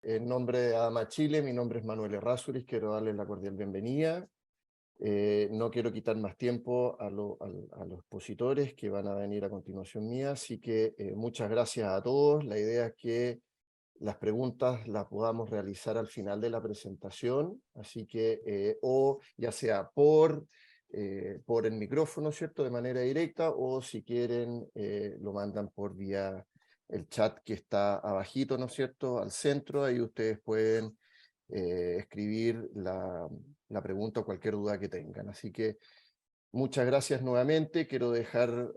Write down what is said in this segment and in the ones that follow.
En nombre de ADAMA Chile, mi nombre es Manuel Errázuriz, quiero darles la cordial bienvenida. No quiero quitar más tiempo a los expositores que van a venir a continuación mía, así que muchas gracias a todos. La idea es que las preguntas las podamos realizar al final de la presentación, así que o ya sea por el micrófono, ¿cierto?, de manera directa, o si quieren lo mandan por vía el chat que está abajito, ¿no es cierto?, al centro. Ahí ustedes pueden escribir la pregunta o cualquier duda que tengan. Así que muchas gracias nuevamente. Quiero dejar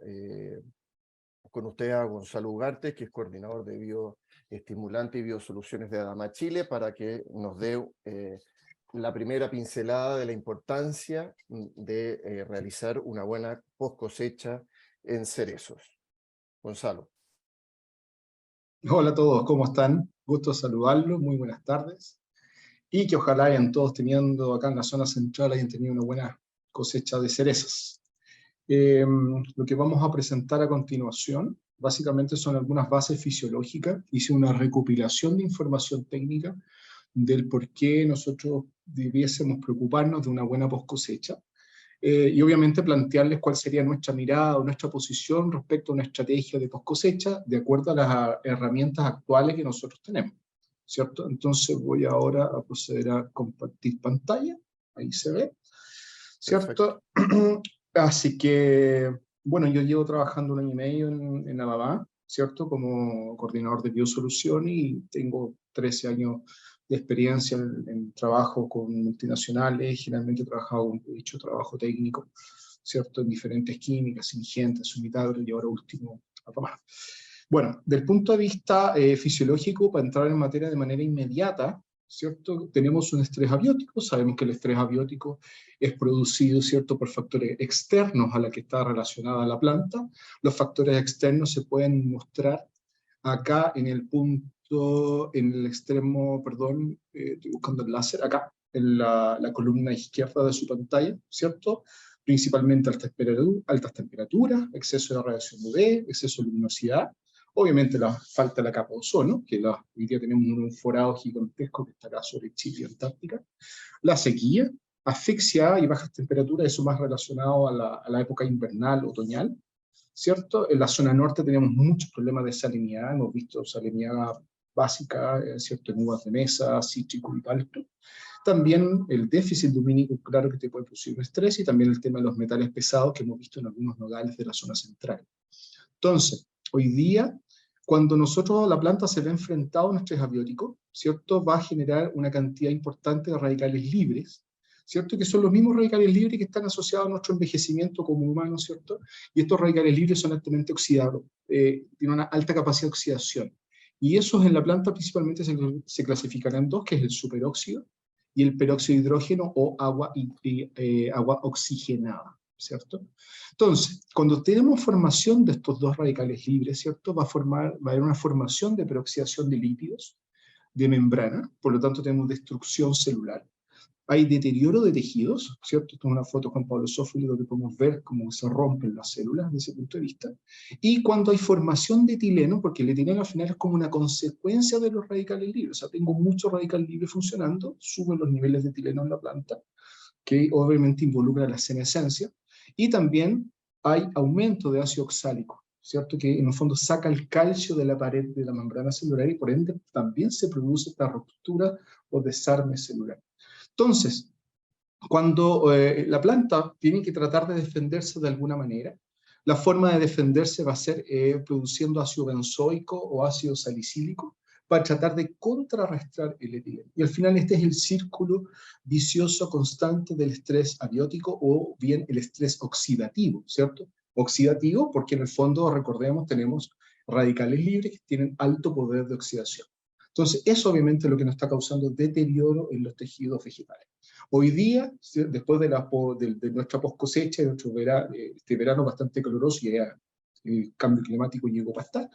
con ustedes a Gonzalo Ugarte, que es coordinador de bioestimulante y biosoluciones de ADAMA Chile, para que nos dé la primera pincelada de la importancia de realizar una buena post cosecha en cerezos. Gonzalo. Hola a todos, ¿cómo están? Gusto saludarlos, muy buenas tardes. Y que ojalá hayan todos teniendo acá en la zona central, hayan tenido una buena cosecha de cerezas. Lo que vamos a presentar a continuación, básicamente son algunas bases fisiológicas. Hice una recopilación de información técnica del por qué nosotros debiésemos preocuparnos de una buena post cosecha. Y obviamente plantearles cuál sería nuestra mirada o nuestra posición respecto a una estrategia de post cosecha de acuerdo a las herramientas actuales que nosotros tenemos, ¿cierto? Entonces voy ahora a proceder a compartir pantalla, ahí se ve, ¿cierto? Así que, bueno, yo llevo trabajando 1 año y medio en Alabama, ¿cierto? Como coordinador de biosolución y tengo 13 años de experiencia en trabajo con multinacionales. Generalmente he trabajado, he hecho trabajo técnico, ¿cierto? En diferentes químicas, ingentes, unitarios y ahora último, Alabama. Bueno, del punto de vista fisiológico, para entrar en materia de manera inmediata, ¿cierto? Tenemos un estrés abiótico. Sabemos que el estrés abiótico es producido, ¿cierto?, por factores externos a la que está relacionada la planta. Los factores externos se pueden mostrar acá en el punto, en el extremo, perdón, estoy buscando el láser, acá, en la columna izquierda de su pantalla, ¿cierto? Principalmente altas temperaturas, exceso de radiación UV, exceso de luminosidad. Obviamente la falta de la capa de ozono, que hoy día tenemos un forado gigantesco que está acá sobre Chile y Antártica. La sequía, asfixia y bajas temperaturas, eso más relacionado a la época invernal, otoñal, ¿cierto? En la zona norte tenemos muchos problemas de salinidad, hemos visto salinidad básica, ¿cierto?, en uvas de mesa, cítrico y palto. También el déficit lumínico, claro que te puede producir estrés, y también el tema de los metales pesados que hemos visto en algunos nogales de la zona central. Entonces, hoy día, cuando la planta se ve enfrentada a un estrés abiótico, ¿cierto?, va a generar una cantidad importante de radicales libres, ¿cierto?, que son los mismos radicales libres que están asociados a nuestro envejecimiento como humanos, ¿cierto? Y estos radicales libres son altamente oxidados, tienen una alta capacidad de oxidación. Y esos en la planta principalmente se clasificarán en dos, que es el superóxido y el peróxido de hidrógeno o agua oxigenada, ¿cierto? Entonces, cuando tenemos formación de estos dos radicales libres, ¿cierto?, va a haber una formación de peroxidación de lípidos, de membrana, por lo tanto tenemos destrucción celular. Hay deterioro de tejidos, ¿cierto? Esto es una foto de Juan Pablo Sofili donde podemos ver cómo se rompen las células desde ese punto de vista. Y cuando hay formación de etileno, porque el etileno al final es como una consecuencia de los radicales libres, o sea, tengo muchos radicales libres funcionando, suben los niveles de etileno en la planta, que obviamente involucra la senescencia, y también hay aumento de ácido oxálico, ¿cierto?, que en el fondo saca el calcio de la pared de la membrana celular y por ende también se produce esta ruptura o desarme celular. Entonces, cuando la planta tiene que tratar de defenderse de alguna manera, la forma de defenderse va a ser produciendo ácido benzoico o ácido salicílico para tratar de contrarrestar el etileno. Y al final este es el círculo vicioso constante del estrés abiótico o bien el estrés oxidativo, ¿cierto? Oxidativo porque en el fondo, recordemos, tenemos radicales libres que tienen alto poder de oxidación. Entonces, eso obviamente es lo que nos está causando deterioro en los tejidos vegetales. Hoy día, después de nuestra post cosecha, de este verano bastante caluroso, y ya el cambio climático llegó para estar,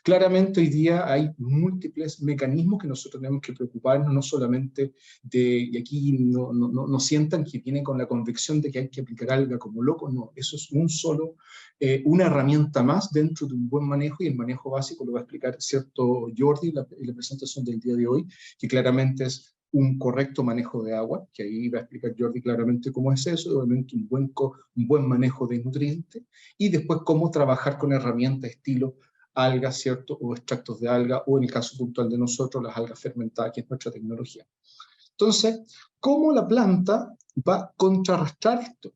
Claramente hoy día hay múltiples mecanismos que nosotros tenemos que preocuparnos, no solamente y aquí no sientan que viene con la convicción de que hay que aplicar algo como loco, no, eso es una herramienta más dentro de un buen manejo, y el manejo básico lo va a explicar cierto Jordi en la presentación del día de hoy, que claramente es un correcto manejo de agua, que ahí va a explicar Jordi claramente cómo es eso, obviamente un buen manejo de nutrientes, y después cómo trabajar con herramientas estilo algas, ¿cierto? O extractos de alga, o en el caso puntual de nosotros, las algas fermentadas, que es nuestra tecnología. Entonces, ¿cómo la planta va a contrarrestar esto?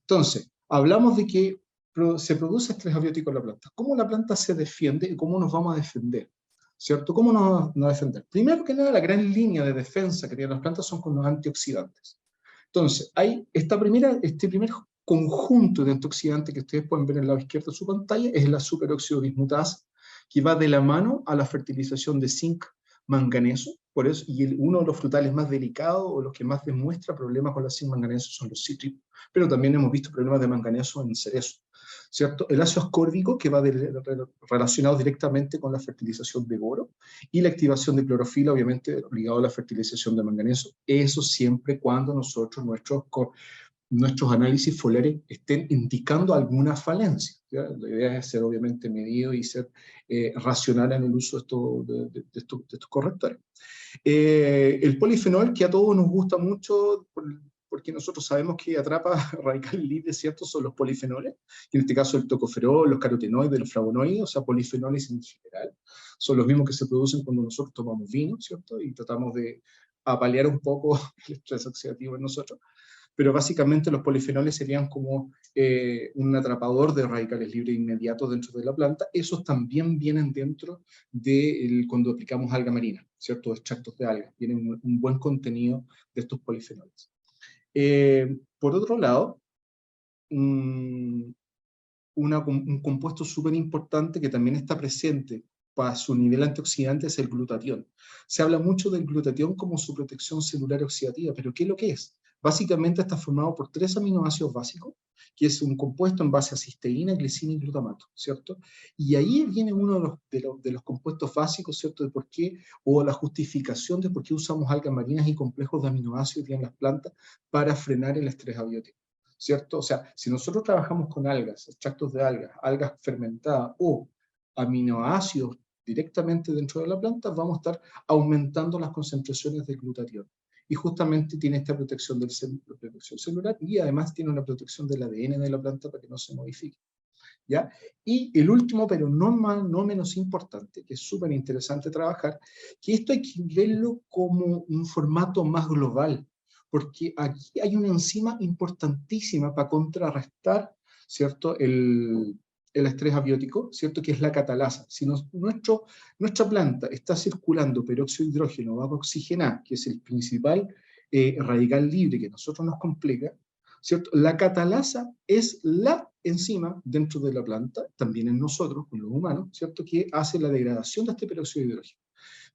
Entonces, hablamos de que se produce estrés abiótico en la planta. ¿Cómo la planta se defiende y cómo nos vamos a defender? ¿Cierto? ¿Cómo nos vamos a defender? Primero que nada, la gran línea de defensa que tienen las plantas son con los antioxidantes. Entonces, hay este primer conjunto de antioxidantes que ustedes pueden ver en el lado izquierdo de su pantalla, es la superóxido dismutasa, que va de la mano a la fertilización de zinc, manganeso, por eso, y uno de los frutales más delicados o los que más demuestra problemas con la zinc manganeso son los cítricos, pero también hemos visto problemas de manganeso en cerezo, ¿cierto? El ácido ascórbico, que va relacionado directamente con la fertilización de boro, y la activación de clorofila, obviamente ligado a la fertilización de manganeso. Eso siempre cuando nuestros análisis foliares estén indicando alguna falencia, ¿ya? La idea es ser obviamente medido y ser racional en el uso de estos correctores. El polifenol, que a todos nos gusta mucho, porque nosotros sabemos que atrapa radicales libres, ¿cierto? Son los polifenoles, y en este caso el tocoferol, los carotenoides, los flavonoides, o sea, polifenoles en general, son los mismos que se producen cuando nosotros tomamos vino, ¿cierto? Y tratamos de apalear un poco el estrés oxidativo en nosotros. Pero básicamente los polifenoles serían como un atrapador de radicales libres inmediatos dentro de la planta. Esos también vienen dentro de cuando aplicamos alga marina, ¿cierto? Extractos de alga, tienen un buen contenido de estos polifenoles. Por otro lado, un compuesto súper importante que también está presente para su nivel antioxidante es el glutatión. Se habla mucho del glutatión como su protección celular oxidativa, pero ¿qué es lo que es? Básicamente está formado por 3 aminoácidos básicos, que es un compuesto en base a cisteína, glicina y glutamato, ¿cierto? Y ahí viene uno de los compuestos básicos, ¿cierto? De por qué, o la justificación de por qué usamos algas marinas y complejos de aminoácidos en las plantas para frenar el estrés abiótico, ¿cierto? O sea, si nosotros trabajamos con algas, extractos de algas, algas fermentadas o aminoácidos directamente dentro de la planta, vamos a estar aumentando las concentraciones de glutatión. Y justamente tiene esta protección protección celular, y además tiene una protección del ADN de la planta para que no se modifique, ¿ya? Y el último, pero no menos importante, que es súper interesante trabajar, que esto hay que verlo como un formato más global, porque aquí hay una enzima importantísima para contrarrestar, ¿cierto?, el estrés abiótico, ¿cierto?, que es la catalasa. Si nuestra planta está circulando peróxido de hidrógeno bajo oxigenada, que es el principal radical libre que nosotros nos complica, ¿cierto? La catalasa es la enzima dentro de la planta, también en nosotros, con los humanos, ¿cierto?, que hace la degradación de este peróxido de hidrógeno.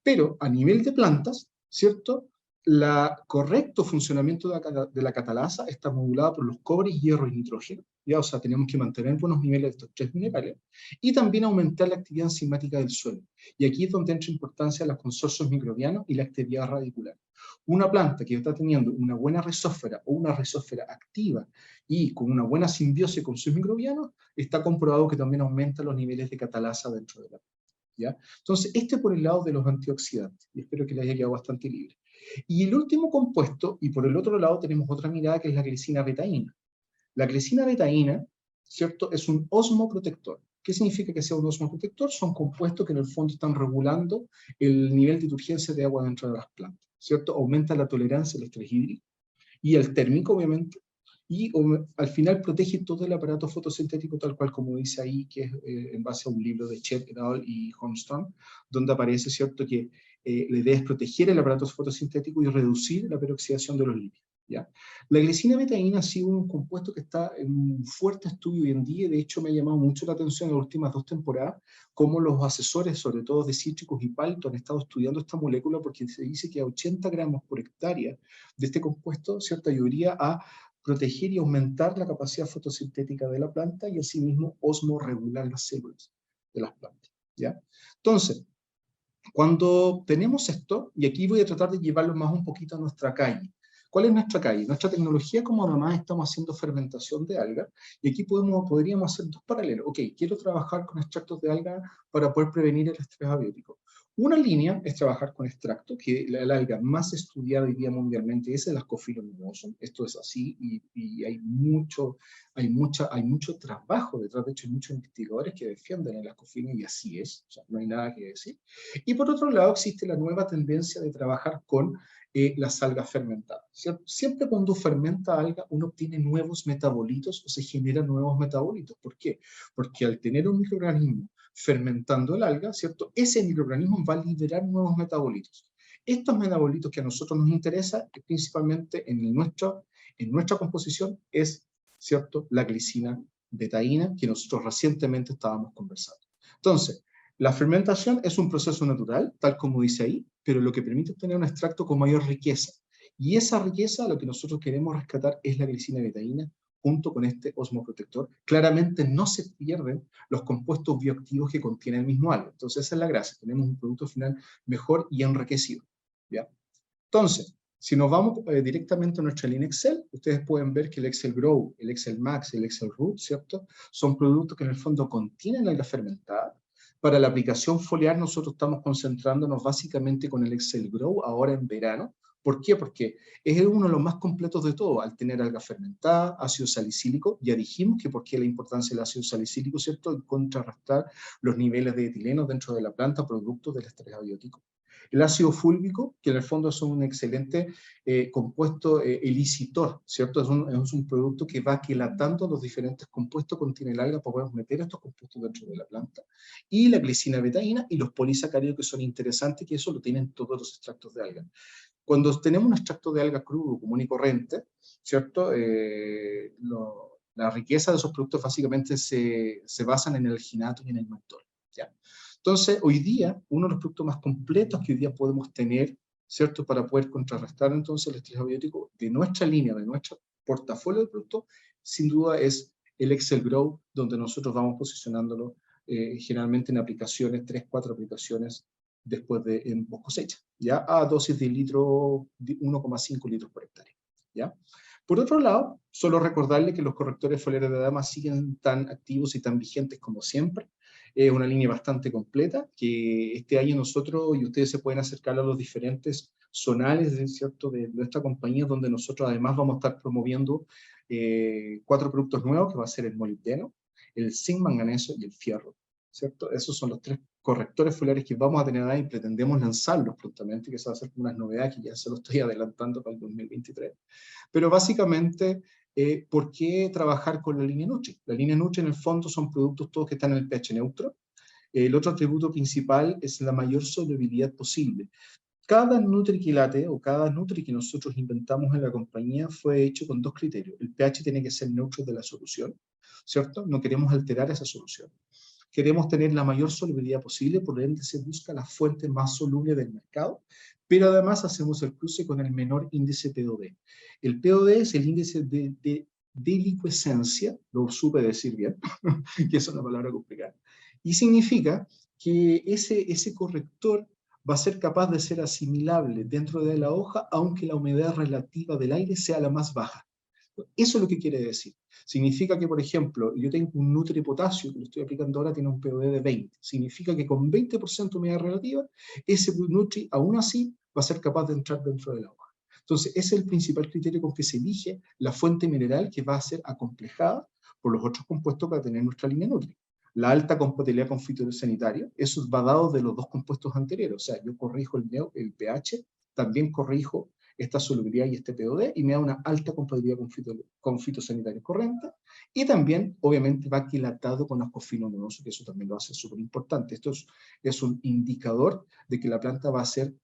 Pero a nivel de plantas, ¿cierto?, el correcto funcionamiento de la catalasa está modulado por los cobres, hierro y nitrógeno, ¿ya? O sea, tenemos que mantener buenos niveles de estos 3 minerales, y también aumentar la actividad enzimática del suelo. Y aquí es donde entra importancia los consorcios microbianos y la actividad radicular. Una planta que está teniendo una buena rizósfera o una rizósfera activa y con una buena simbiosis con sus microbianos, está comprobado que también aumenta los niveles de catalasa dentro de la planta, ¿ya? Entonces, este por el lado de los antioxidantes, y espero que les haya quedado bastante libre. Y el último compuesto, y por el otro lado tenemos otra mirada, que es la glicina betaína. La glicina betaína, ¿cierto?, es un osmoprotector. ¿Qué significa que sea un osmoprotector? Son compuestos que en el fondo están regulando el nivel de turgencia de agua dentro de las plantas, ¿cierto? Aumenta la tolerancia al estrés hídrico y al térmico, obviamente, y al final protege todo el aparato fotosintético, tal cual como dice ahí, que es en base a un libro de Chet et al. Y Holmstrom, donde aparece, ¿cierto?, que la idea es proteger el aparato fotosintético y reducir la peroxidación de los lípidos, ¿ya? La glicina betaína ha sido un compuesto que está en un fuerte estudio hoy en día, y de hecho me ha llamado mucho la atención en las últimas 2 temporadas, cómo los asesores, sobre todo de cítricos y palto, han estado estudiando esta molécula, porque se dice que a 80 gramos por hectárea de este compuesto, ¿cierto?, ayudaría a proteger y aumentar la capacidad fotosintética de la planta, y asimismo osmorregular las células de las plantas, ¿ya? Entonces, cuando tenemos esto, y aquí voy a tratar de llevarlo más un poquito a nuestra calle. ¿Cuál es nuestra calle? Nuestra tecnología, como además estamos haciendo fermentación de alga, y aquí podríamos hacer dos paralelos. Ok, quiero trabajar con extractos de alga para poder prevenir el estrés abiótico. Una línea es trabajar con extracto, que la alga más estudiada hoy día mundialmente es el Ascophyllum mimosum. Esto es así, y hay mucho trabajo detrás. De hecho, hay muchos investigadores que defienden el Ascophyllum, y así es, o sea, no hay nada que decir. Y por otro lado, existe la nueva tendencia de trabajar con las algas fermentadas, ¿cierto? Siempre cuando fermenta alga, uno obtiene nuevos metabolitos o se generan nuevos metabolitos. ¿Por qué? Porque al tener un microorganismo fermentando el alga, ¿cierto? Ese microorganismo va a liberar nuevos metabolitos. Estos metabolitos que a nosotros nos interesa, principalmente en nuestra composición, es, ¿cierto?, la glicina betaína, que nosotros recientemente estábamos conversando. Entonces, la fermentación es un proceso natural, tal como dice ahí, pero lo que permite obtener un extracto con mayor riqueza. Y esa riqueza, lo que nosotros queremos rescatar, es la glicina betaína, junto con este osmoprotector. Claramente no se pierden los compuestos bioactivos que contiene el mismo alga. Entonces esa es la gracia, tenemos un producto final mejor y enriquecido, ¿ya? Entonces, si nos vamos directamente a nuestra línea Excel, ustedes pueden ver que el Excel Grow, el Excel Max, el Excel Root, ¿cierto?, son productos que en el fondo contienen alga fermentada. Para la aplicación foliar nosotros estamos concentrándonos básicamente con el Excel Grow ahora en verano. ¿Por qué? Porque es uno de los más completos de todo, al tener alga fermentada, ácido salicílico. Ya dijimos que por qué la importancia del ácido salicílico, ¿cierto?, en contrarrestar los niveles de etileno dentro de la planta, producto del estrés abiótico. El ácido fúlvico, que en el fondo es un excelente compuesto elicitor, ¿cierto? Es un producto que va aquilatando los diferentes compuestos que contiene el alga para poder meter estos compuestos dentro de la planta. Y la glicina betaína y los polisacáridos, que son interesantes, que eso lo tienen todos los extractos de alga. Cuando tenemos un extracto de alga crudo, común y corriente, ¿cierto? La riqueza de esos productos básicamente se basan en el alginato y en el maltol, ¿ya? Entonces, hoy día, uno de los productos más completos que hoy día podemos tener, ¿cierto?, para poder contrarrestar entonces el estrés abiótico de nuestra línea, de nuestro portafolio de productos, sin duda es el Excel Grow, donde nosotros vamos posicionándolo generalmente en aplicaciones, 3-4 aplicaciones después de en post cosecha, ¿ya? A dosis de 1,5 litros por hectárea, ¿ya? Por otro lado, solo recordarle que los correctores foliares de dama siguen tan activos y tan vigentes como siempre. Es una línea bastante completa, que este año nosotros, y ustedes se pueden acercar a los diferentes zonales, ¿cierto?, de nuestra compañía, donde nosotros además vamos a estar promoviendo 4 productos nuevos, que va a ser el molibdeno, el zinc manganeso y el fierro, ¿cierto? Esos son los 3 correctores foliares que vamos a tener ahí y pretendemos lanzarlos prontamente, que se va a hacer con unas novedades que ya se lo estoy adelantando para el 2023. Pero básicamente, ¿por qué trabajar con la línea Nutri? La línea Nutri en el fondo son productos todos que están en el pH neutro. El otro atributo principal es la mayor solubilidad posible. Cada NutriQuilate o cada Nutri que nosotros inventamos en la compañía fue hecho con 2 criterios. El pH tiene que ser neutro de la solución, ¿cierto? No queremos alterar esa solución. Queremos tener la mayor solubilidad posible, por ende se busca la fuente más soluble del mercado, pero además hacemos el cruce con el menor índice POD. El POD es el índice de delicuescencia, lo supe decir bien, que es una palabra complicada, y significa que ese corrector va a ser capaz de ser asimilable dentro de la hoja, aunque la humedad relativa del aire sea la más baja. Eso es lo que quiere decir. Significa que, por ejemplo, yo tengo un Nutri Potasio, que lo estoy aplicando ahora, tiene un POD de 20. Significa que con 20% de humedad relativa, ese Nutri, aún así, va a ser capaz de entrar dentro de la hoja. Entonces, ese es el principal criterio con que se elige la fuente mineral, que va a ser acomplejada por los otros compuestos para tener nuestra línea Nutri. La alta compatibilidad con fitosanitario, eso va dado de los 2 compuestos anteriores. O sea, yo corrijo el pH, también corrijo esta solubilidad y este POD, y me da una alta compatibilidad con fitosanitarios corrientes, y también, obviamente, va quilatado con ascofino monoso, que eso también lo hace súper importante. Esto es un indicador de que la planta va a ser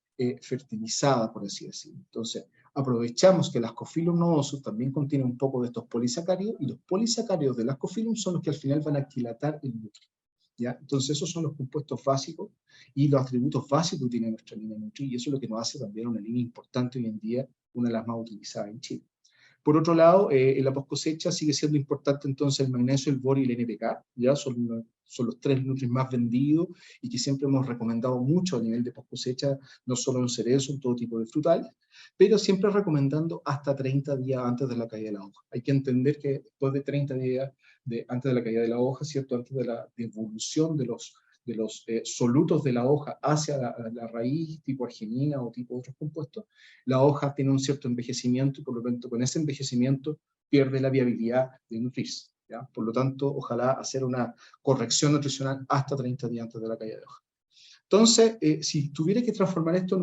fertilizada, por así decirlo. Entonces, aprovechamos que el Ascophyllum nodosus también contiene un poco de estos polisacáridos, y los polisacáridos del Ascophyllum son los que al final van a quilatar el Nutri, ¿ya? Entonces esos son los compuestos básicos y los atributos básicos que tiene nuestra línea Nutri, y eso es lo que nos hace también una línea importante hoy en día, una de las más utilizadas en Chile. Por otro lado, en la post cosecha sigue siendo importante entonces el magnesio, el borio y el NPK, ¿ya? Son los tres nutrientes más vendidos y que siempre hemos recomendado mucho a nivel de post cosecha, no solo en cerezo, en todo tipo de frutales, pero siempre recomendando hasta 30 días antes de la caída de la hoja. Hay que entender que después de 30 días antes de la caída de la hoja, ¿cierto? Antes de la evolución de los solutos de la hoja hacia la raíz, tipo arginina o tipo otros compuestos, la hoja tiene un cierto envejecimiento y por lo tanto con ese envejecimiento pierde la viabilidad de nutrirse, ¿ya? Por lo tanto, ojalá hacer una corrección nutricional hasta 30 días antes de la caída de hoja. Entonces, si tuviera que transformar esto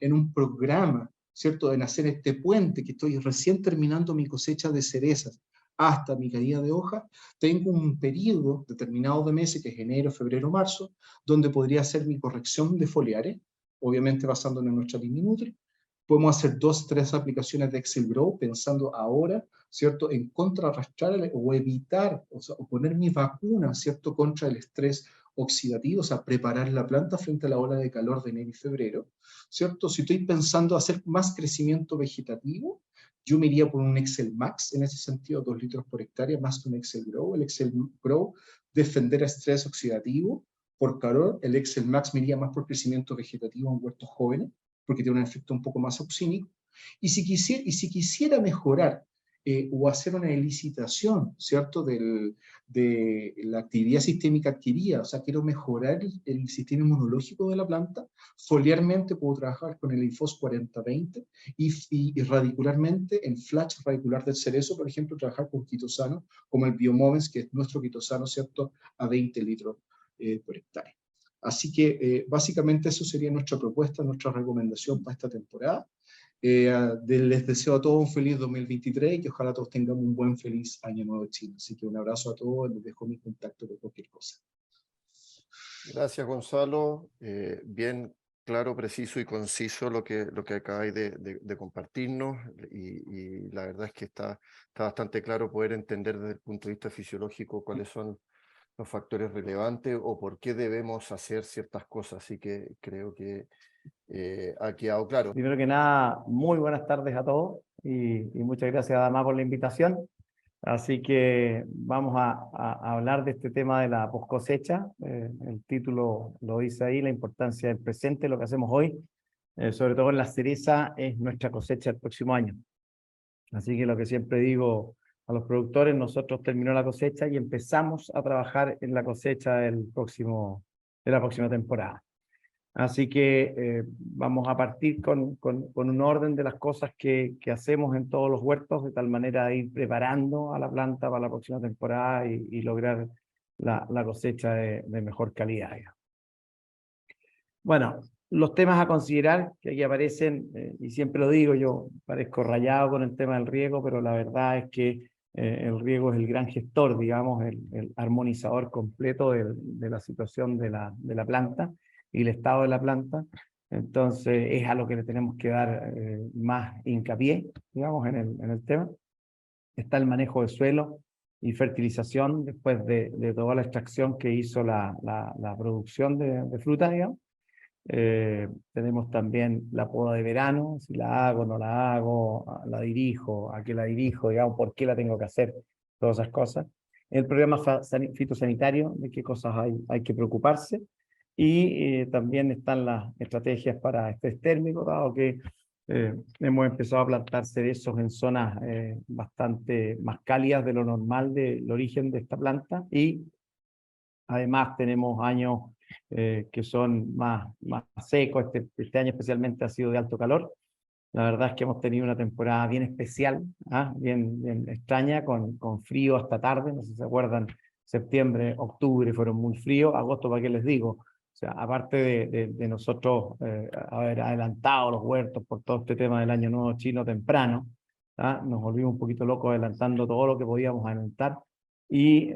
en un programa, ¿cierto? En hacer este puente, que estoy recién terminando mi cosecha de cerezas hasta mi caída de hoja, tengo un periodo determinado de meses, que es enero, febrero, marzo, donde podría hacer mi corrección de foliares, obviamente basándonos en nuestra línea Nutri. Podemos hacer 2, 3 aplicaciones de Excel Grow, pensando ahora, ¿cierto?, en contrarrestar o evitar, o sea, o poner mi vacuna, ¿cierto?, contra el estrés oxidativo, o sea, preparar la planta frente a la ola de calor de enero y febrero, ¿cierto? Si estoy pensando hacer más crecimiento vegetativo, yo me iría por un Excel Max, en ese sentido, 2 litros por hectárea, más que un Excel Grow. El Excel Grow, defender estrés oxidativo por calor. El Excel Max me iría más por crecimiento vegetativo en huertos jóvenes, porque tiene un efecto un poco más oxínico. Y si quisiera mejorar o hacer una elicitación, ¿cierto?, de la actividad sistémica adquirida, o sea, quiero mejorar el sistema inmunológico de la planta, foliarmente puedo trabajar con el Infos 4020 y radicularmente en flash radicular del cerezo, por ejemplo, trabajar con quitosano, como el Biomovens, que es nuestro quitosano, ¿cierto?, a 20 litros por hectárea. Así que básicamente eso sería nuestra propuesta, nuestra recomendación para esta temporada. Les deseo a todos un feliz 2023 y que ojalá todos tengamos un buen feliz año nuevo chino. Así que un abrazo a todos, les dejo mi contacto por cualquier cosa. Gracias, Gonzalo. Bien claro, preciso y conciso lo que acabáis de compartirnos y la verdad es que está bastante claro poder entender desde el punto de vista fisiológico cuáles son los factores relevantes o por qué debemos hacer ciertas cosas. Así que creo que ha quedado claro. Primero que nada, muy buenas tardes a todos y muchas gracias además por la invitación. Así que vamos a hablar de este tema de la poscosecha. El título lo dice ahí, la importancia del presente, lo que hacemos hoy, sobre todo en la cereza, es nuestra cosecha del próximo año. Así que lo que siempre digo a los productores, nosotros terminó la cosecha y empezamos a trabajar en la cosecha de la próxima temporada. Así que vamos a partir con un orden de las cosas que hacemos en todos los huertos, de tal manera de ir preparando a la planta para la próxima temporada y lograr la cosecha de mejor calidad. Bueno, los temas a considerar que aquí aparecen, y siempre lo digo, yo parezco rayado con el tema del riego, pero la verdad es que el riego es el gran gestor, digamos, el armonizador completo de la situación de la planta y el estado de la planta. Entonces es a lo que le tenemos que dar más hincapié, digamos, en el tema. Está el manejo de suelo y fertilización después de toda la extracción que hizo la producción de fruta, digamos. Tenemos también la poda de verano, si la hago, no la hago, la dirijo, a qué la dirijo, digamos, por qué la tengo que hacer, todas esas cosas. El programa fitosanitario, de qué cosas hay que preocuparse. Y también están las estrategias para estrés térmico, dado que hemos empezado a plantar cerezos en zonas bastante más cálidas de lo normal del origen de esta planta. Y además tenemos años que son más secos. Este año especialmente ha sido de alto calor. La verdad es que hemos tenido una temporada bien especial, bien extraña, con frío hasta tarde. No sé si se acuerdan, septiembre, octubre fueron muy fríos. Agosto, ¿para qué les digo? O sea, aparte de nosotros haber adelantado los huertos por todo este tema del año nuevo chino temprano, nos volvimos un poquito locos adelantando todo lo que podíamos adelantar. Y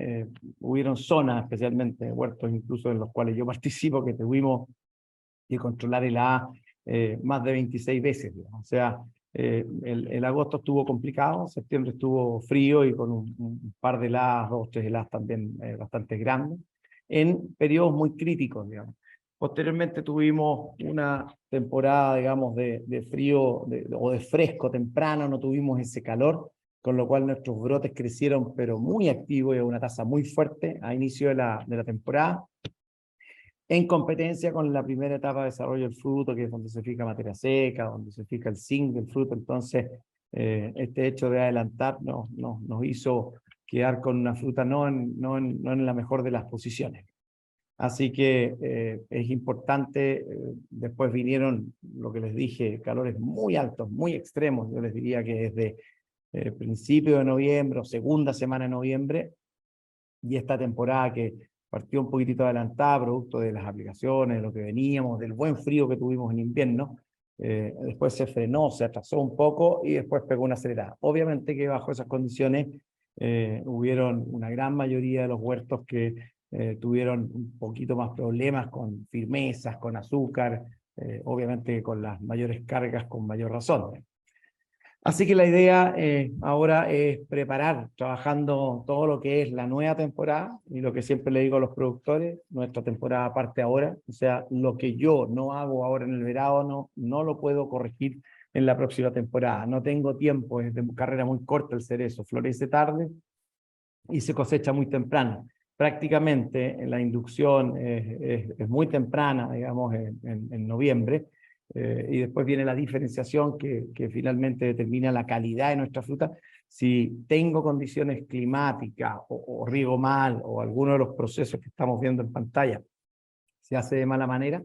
hubieron zonas, especialmente huertos incluso en los cuales yo participo, que tuvimos que controlar el A más de 26 veces. Digamos. O sea, el agosto estuvo complicado, septiembre estuvo frío y con un par de heladas, 2 o 3 heladas también bastante grandes, en periodos muy críticos, digamos. Posteriormente tuvimos una temporada, digamos, de frío o de fresco temprano, no tuvimos ese calor con lo cual nuestros brotes crecieron, pero muy activos y a una tasa muy fuerte a inicio de la temporada, en competencia con la primera etapa de desarrollo del fruto, que es donde se fija materia seca, donde se fija el zinc del fruto. Entonces, este hecho de adelantar nos hizo quedar con una fruta no en la mejor de las posiciones. Así que es importante, después vinieron, lo que les dije, calores muy altos, muy extremos. Yo les diría que desde principio de noviembre o segunda semana de noviembre, y esta temporada que partió un poquitito adelantada, producto de las aplicaciones, de lo que veníamos, del buen frío que tuvimos en invierno, después se frenó, se atrasó un poco y después pegó una acelerada. Obviamente que bajo esas condiciones hubieron una gran mayoría de los huertos que tuvieron un poquito más problemas con firmezas, con azúcar, obviamente con las mayores cargas con mayor razón. Así que la idea ahora es preparar, trabajando todo lo que es la nueva temporada, y lo que siempre le digo a los productores, nuestra temporada parte ahora, o sea, lo que yo no hago ahora en el verano, no lo puedo corregir en la próxima temporada. No tengo tiempo, es de carrera muy corta el cerezo, florece tarde y se cosecha muy temprano. Prácticamente la inducción es muy temprana, digamos, en noviembre, y después viene la diferenciación que finalmente determina la calidad de nuestra fruta. Si tengo condiciones climáticas o riego mal o alguno de los procesos que estamos viendo en pantalla se hace de mala manera,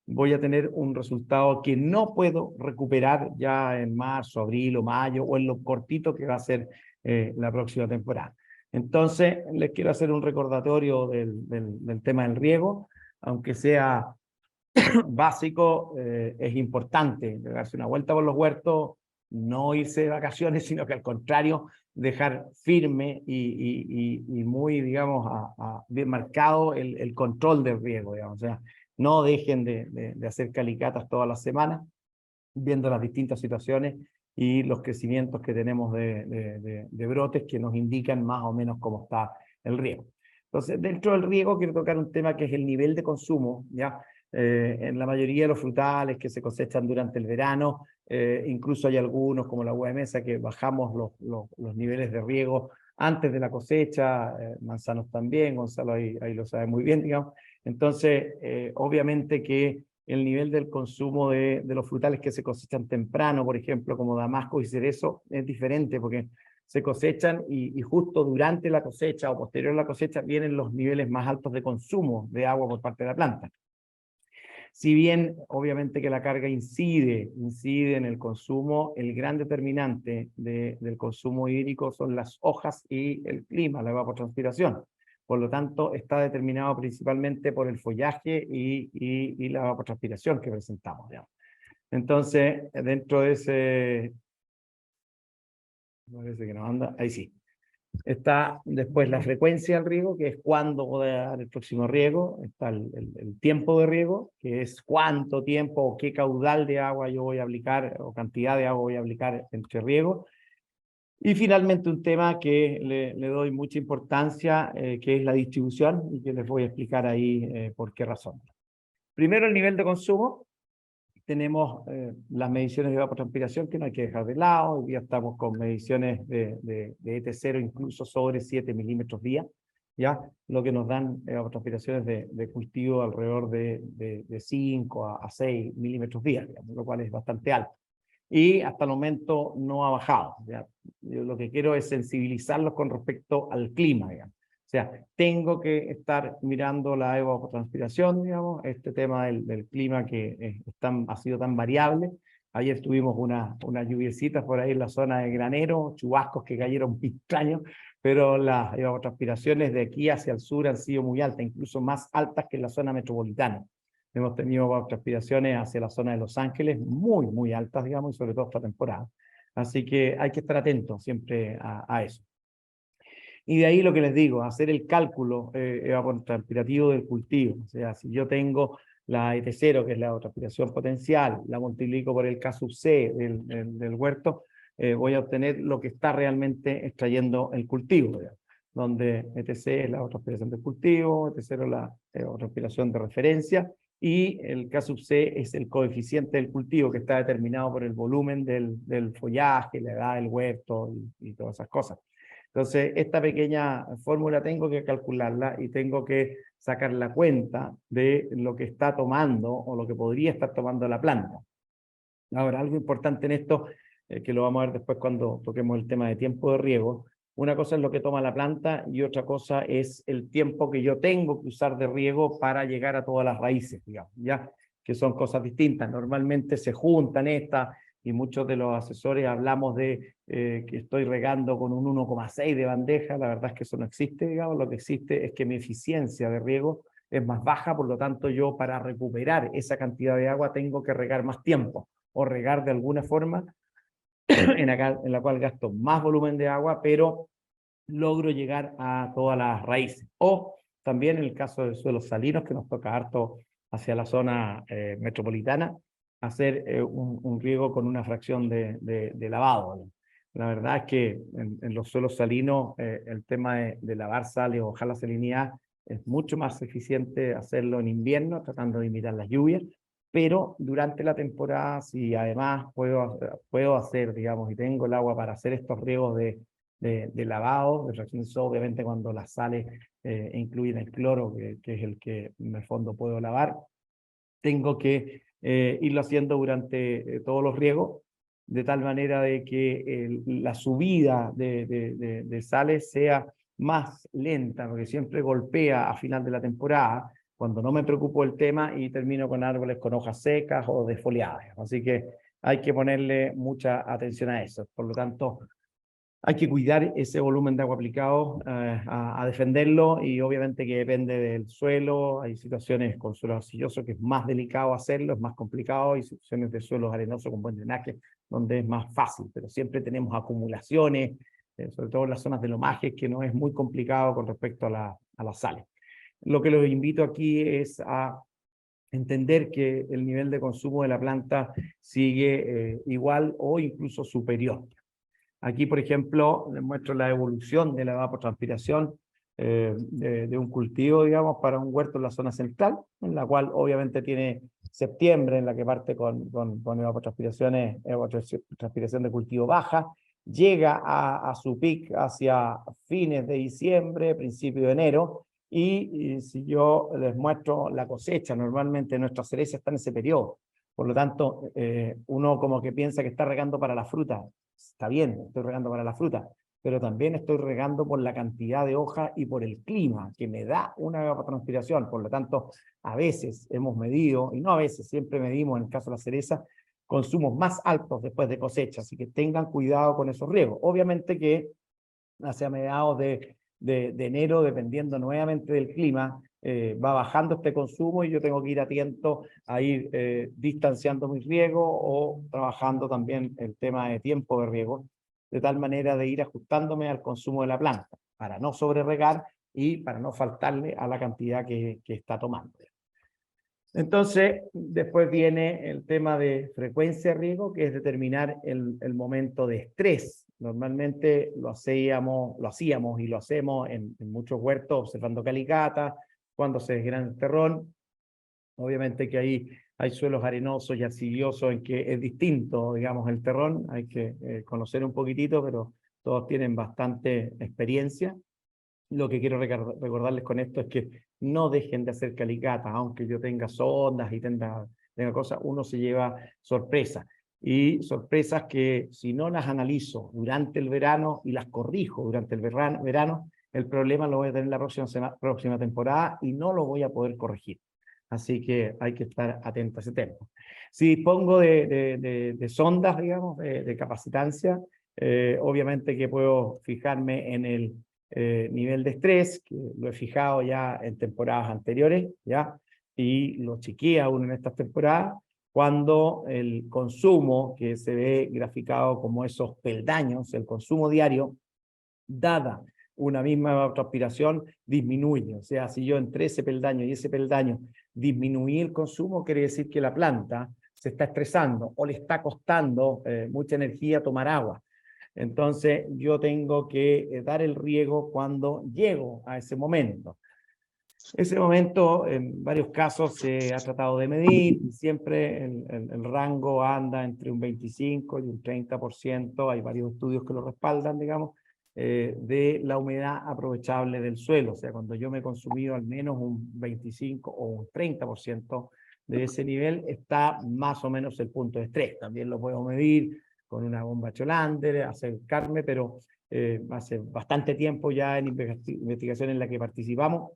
voy a tener un resultado que no puedo recuperar ya en marzo, abril o mayo o en lo cortito que va a ser la próxima temporada. Entonces, les quiero hacer un recordatorio del tema del riego, aunque sea básico, es importante darse una vuelta por los huertos, no irse de vacaciones, sino que al contrario, dejar firme y muy, digamos, bien marcado el control del riego, digamos. O sea, no dejen de hacer calicatas todas las semanas, viendo las distintas situaciones y los crecimientos que tenemos de brotes que nos indican más o menos cómo está el riego. Entonces, dentro del riego quiero tocar un tema que es el nivel de consumo, ¿ya? En la mayoría de los frutales que se cosechan durante el verano, incluso hay algunos como la uva de mesa que bajamos los niveles de riego antes de la cosecha, manzanos también, Gonzalo ahí lo sabe muy bien, digamos. Entonces, obviamente que el nivel del consumo de los frutales que se cosechan temprano, por ejemplo, como damasco y cerezo, es diferente porque se cosechan y justo durante la cosecha o posterior a la cosecha vienen los niveles más altos de consumo de agua por parte de la planta. Si bien, obviamente que la carga incide en el consumo, el gran determinante del consumo hídrico son las hojas y el clima, la evapotranspiración. Por lo tanto, está determinado principalmente por el follaje y la evapotranspiración que presentamos, digamos. Entonces, dentro de ese... Parece que no anda, ahí sí. Está después la frecuencia del riego, que es cuándo voy a dar el próximo riego. Está el tiempo de riego, que es cuánto tiempo o qué caudal de agua yo voy a aplicar o cantidad de agua voy a aplicar entre riego. Y finalmente un tema que le doy mucha importancia, que es la distribución, y que les voy a explicar ahí por qué razón. Primero, el nivel de consumo. Tenemos las mediciones de evapotranspiración que no hay que dejar de lado. Hoy día estamos con mediciones de ET0 incluso sobre 7 milímetros día, ¿ya? Lo que nos dan evapotranspiraciones de cultivo alrededor de 5 a 6 milímetros día, digamos, lo cual es bastante alto. Y hasta el momento no ha bajado, ¿ya? Yo lo que quiero es sensibilizarlos con respecto al clima, digamos. O sea, tengo que estar mirando la evapotranspiración, digamos, este tema del clima que ha sido tan variable. Ayer tuvimos unas lluviecitas por ahí en la zona de Granero, chubascos que cayeron extraños, pero las evapotranspiraciones de aquí hacia el sur han sido muy altas, incluso más altas que en la zona metropolitana. Hemos tenido evapotranspiraciones hacia la zona de Los Ángeles muy, muy altas, digamos, y sobre todo esta temporada. Así que hay que estar atentos siempre a eso. Y de ahí lo que les digo, hacer el cálculo evapotranspirativo del cultivo. O sea, si yo tengo la ET0, que es la evapotranspiración potencial, la multiplico por el K sub C del huerto, voy a obtener lo que está realmente extrayendo el cultivo, digamos, donde ETC es la evapotranspiración del cultivo, ET0 es la evapotranspiración de referencia, y el K sub C es el coeficiente del cultivo que está determinado por el volumen del follaje, la edad del huerto y todas esas cosas. Entonces, esta pequeña fórmula tengo que calcularla y tengo que sacar la cuenta de lo que está tomando o lo que podría estar tomando la planta. Ahora, algo importante en esto, que lo vamos a ver después cuando toquemos el tema de tiempo de riego. Una cosa es lo que toma la planta y otra cosa es el tiempo que yo tengo que usar de riego para llegar a todas las raíces, digamos, ¿ya? Que son cosas distintas. Normalmente se juntan estas y muchos de los asesores hablamos de que estoy regando con un 1,6 de bandeja. La verdad es que eso no existe, digamos. Lo que existe es que mi eficiencia de riego es más baja, por lo tanto yo para recuperar esa cantidad de agua tengo que regar más tiempo o regar de alguna forma en la cual gasto más volumen de agua, pero logro llegar a todas las raíces. O también en el caso de suelos salinos, que nos toca harto hacia la zona metropolitana, hacer un riego con una fracción de lavado. La verdad es que en los suelos salinos el tema de lavar sales o bajar la salinidad es mucho más eficiente hacerlo en invierno, tratando de imitar las lluvias, pero durante la temporada, si además puedo hacer, digamos, y tengo el agua para hacer estos riegos de lavado, de fracción de sodio, obviamente cuando las sales incluyen el cloro, que es el que en el fondo puedo lavar, tengo que irlo haciendo durante todos los riegos, de tal manera de que la subida de sales sea más lenta, porque siempre golpea a final de la temporada, cuando no me preocupo del tema y termino con árboles con hojas secas o desfoliadas. Así que hay que ponerle mucha atención a eso. Por lo tanto, hay que cuidar ese volumen de agua aplicado, a defenderlo, y obviamente que depende del suelo. Hay situaciones con suelo arcilloso que es más delicado hacerlo, es más complicado, y situaciones de suelos arenosos con buen drenaje donde es más fácil, pero siempre tenemos acumulaciones, sobre todo en las zonas de lomajes, que no es muy complicado con respecto a las sales. Lo que los invito aquí es a entender que el nivel de consumo de la planta sigue igual o incluso superior. Aquí, por ejemplo, les muestro la evolución de la evapotranspiración de un cultivo, digamos, para un huerto en la zona central, en la cual obviamente tiene septiembre, en la que parte con evapotranspiración de cultivo baja, llega a su pic hacia fines de diciembre, principio de enero, y si yo les muestro la cosecha, normalmente nuestras cerezas están en ese periodo. Por lo tanto, uno como que piensa que está regando para la fruta. Está bien, estoy regando para la fruta, pero también estoy regando por la cantidad de hojas y por el clima, que me da una evapotranspiración. Por lo tanto, a veces hemos medido, y no a veces, siempre medimos, en el caso de la cereza, consumos más altos después de cosecha, así que tengan cuidado con esos riegos. Obviamente que hacia mediados de enero, dependiendo nuevamente del clima, va bajando este consumo y yo tengo que ir atento a ir distanciando mis riegos o trabajando también el tema de tiempo de riego, de tal manera de ir ajustándome al consumo de la planta, para no sobreregar y para no faltarle a la cantidad que está tomando. Entonces, después viene el tema de frecuencia de riego, que es determinar el momento de estrés. Normalmente lo hacíamos y lo hacemos en muchos huertos observando calicata, cuando se desgrana el terrón. Obviamente que ahí hay suelos arenosos y arcillosos en que es distinto, digamos, el terrón. Hay que conocer un poquitito, pero todos tienen bastante experiencia. Lo que quiero recordarles con esto es que no dejen de hacer calicatas, aunque yo tenga sondas y tenga cosas, uno se lleva sorpresas. Y sorpresas que si no las analizo durante el verano y las corrijo durante el verano, el problema lo voy a tener la próxima temporada y no lo voy a poder corregir. Así que hay que estar atento a ese tema. Si dispongo de sondas, digamos, de capacitancia, obviamente que puedo fijarme en el nivel de estrés, que lo he fijado ya en temporadas anteriores, ¿ya? Y lo chequeé aún en estas temporadas, cuando el consumo, que se ve graficado como esos peldaños, el consumo diario, dada una misma transpiración, disminuye. O sea, si yo entre ese peldaño y ese peldaño disminuí el consumo, quiere decir que la planta se está estresando o le está costando mucha energía tomar agua. Entonces, yo tengo que dar el riego cuando llego a ese momento. Ese momento, en varios casos, se ha tratado de medir, y siempre el rango anda entre un 25 y un 30%, hay varios estudios que lo respaldan, digamos, de la humedad aprovechable del suelo. O sea, cuando yo me he consumido al menos un 25 o un 30% de ese nivel, está más o menos el punto de estrés. También lo puedo medir con una bomba Cholander, acercarme, pero hace bastante tiempo ya en investigación en la que participamos,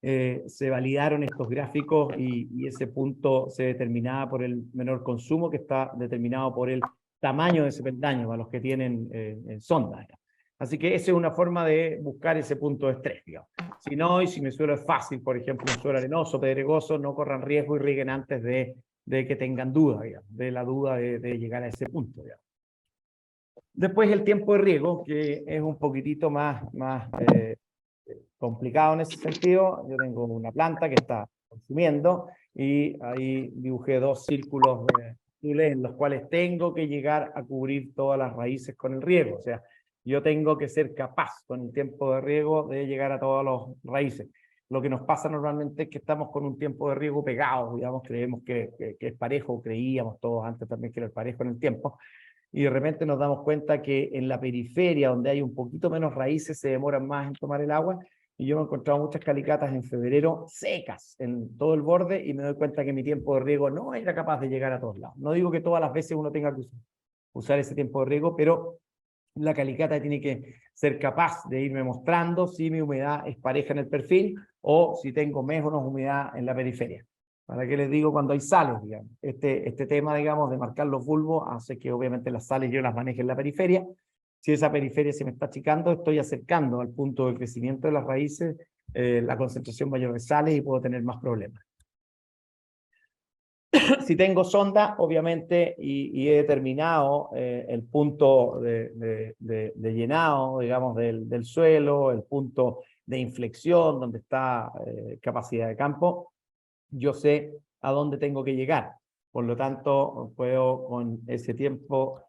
se validaron estos gráficos y ese punto se determinaba por el menor consumo, que está determinado por el tamaño de ese peldaño para los que tienen sonda. Así que esa es una forma de buscar ese punto de estrés, digamos. Si no, y si mi suelo es fácil, por ejemplo, un suelo arenoso, pedregoso, no corran riesgo y rieguen antes de que tengan duda, digamos, de la duda de llegar a ese punto, digamos. Después el tiempo de riego, que es un poquitito más complicado en ese sentido. Yo tengo una planta que está consumiendo y ahí dibujé dos círculos azules en los cuales tengo que llegar a cubrir todas las raíces con el riego. O sea, yo tengo que ser capaz con el tiempo de riego de llegar a todas las raíces. Lo que nos pasa normalmente es que estamos con un tiempo de riego pegado, digamos, creemos que es parejo, creíamos todos antes también que era parejo en el tiempo, y de repente nos damos cuenta que en la periferia, donde hay un poquito menos raíces, se demoran más en tomar el agua, y yo me he encontrado muchas calicatas en febrero secas en todo el borde, y me doy cuenta que mi tiempo de riego no era capaz de llegar a todos lados. No digo que todas las veces uno tenga que usar ese tiempo de riego, pero la calicata tiene que ser capaz de irme mostrando si mi humedad es pareja en el perfil o si tengo menos humedad en la periferia. ¿Para qué les digo cuando hay sales? Digamos? Este tema, digamos, de marcar los bulbos hace que obviamente las sales yo las maneje en la periferia. Si esa periferia se me está achicando, estoy acercando al punto de crecimiento de las raíces la concentración mayor de sales y puedo tener más problemas. Si tengo sonda, obviamente, y he determinado el punto de llenado, digamos, del suelo, el punto de inflexión, donde está capacidad de campo, yo sé a dónde tengo que llegar. Por lo tanto, puedo con ese tiempo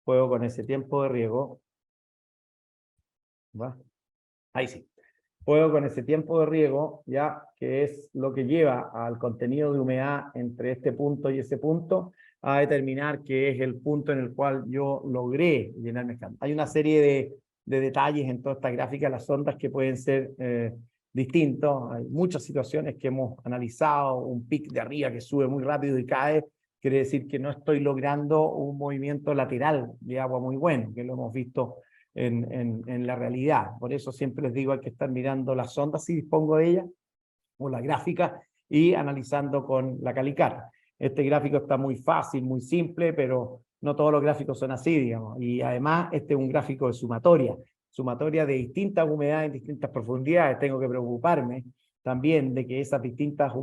de riego, ¿va? Ahí sí. Puedo con ese tiempo de riego, ya que es lo que lleva al contenido de humedad entre este punto y ese punto, a determinar que es el punto en el cual yo logré llenar mi campo. Hay una serie de detalles en toda esta gráfica, las ondas que pueden ser distintos. Hay muchas situaciones que hemos analizado, un pic de arriba que sube muy rápido y cae, quiere decir que no estoy logrando un movimiento lateral de agua muy bueno, que lo hemos visto en la realidad. Por eso siempre les digo, hay que estar mirando las ondas si dispongo de ellas, o la gráfica, y analizando con la calicata. Este gráfico está muy fácil, muy simple, pero no todos los gráficos son así, digamos. Y además, este es un gráfico de sumatoria de distintas humedades en distintas profundidades. Tengo que preocuparme también de que esas distintas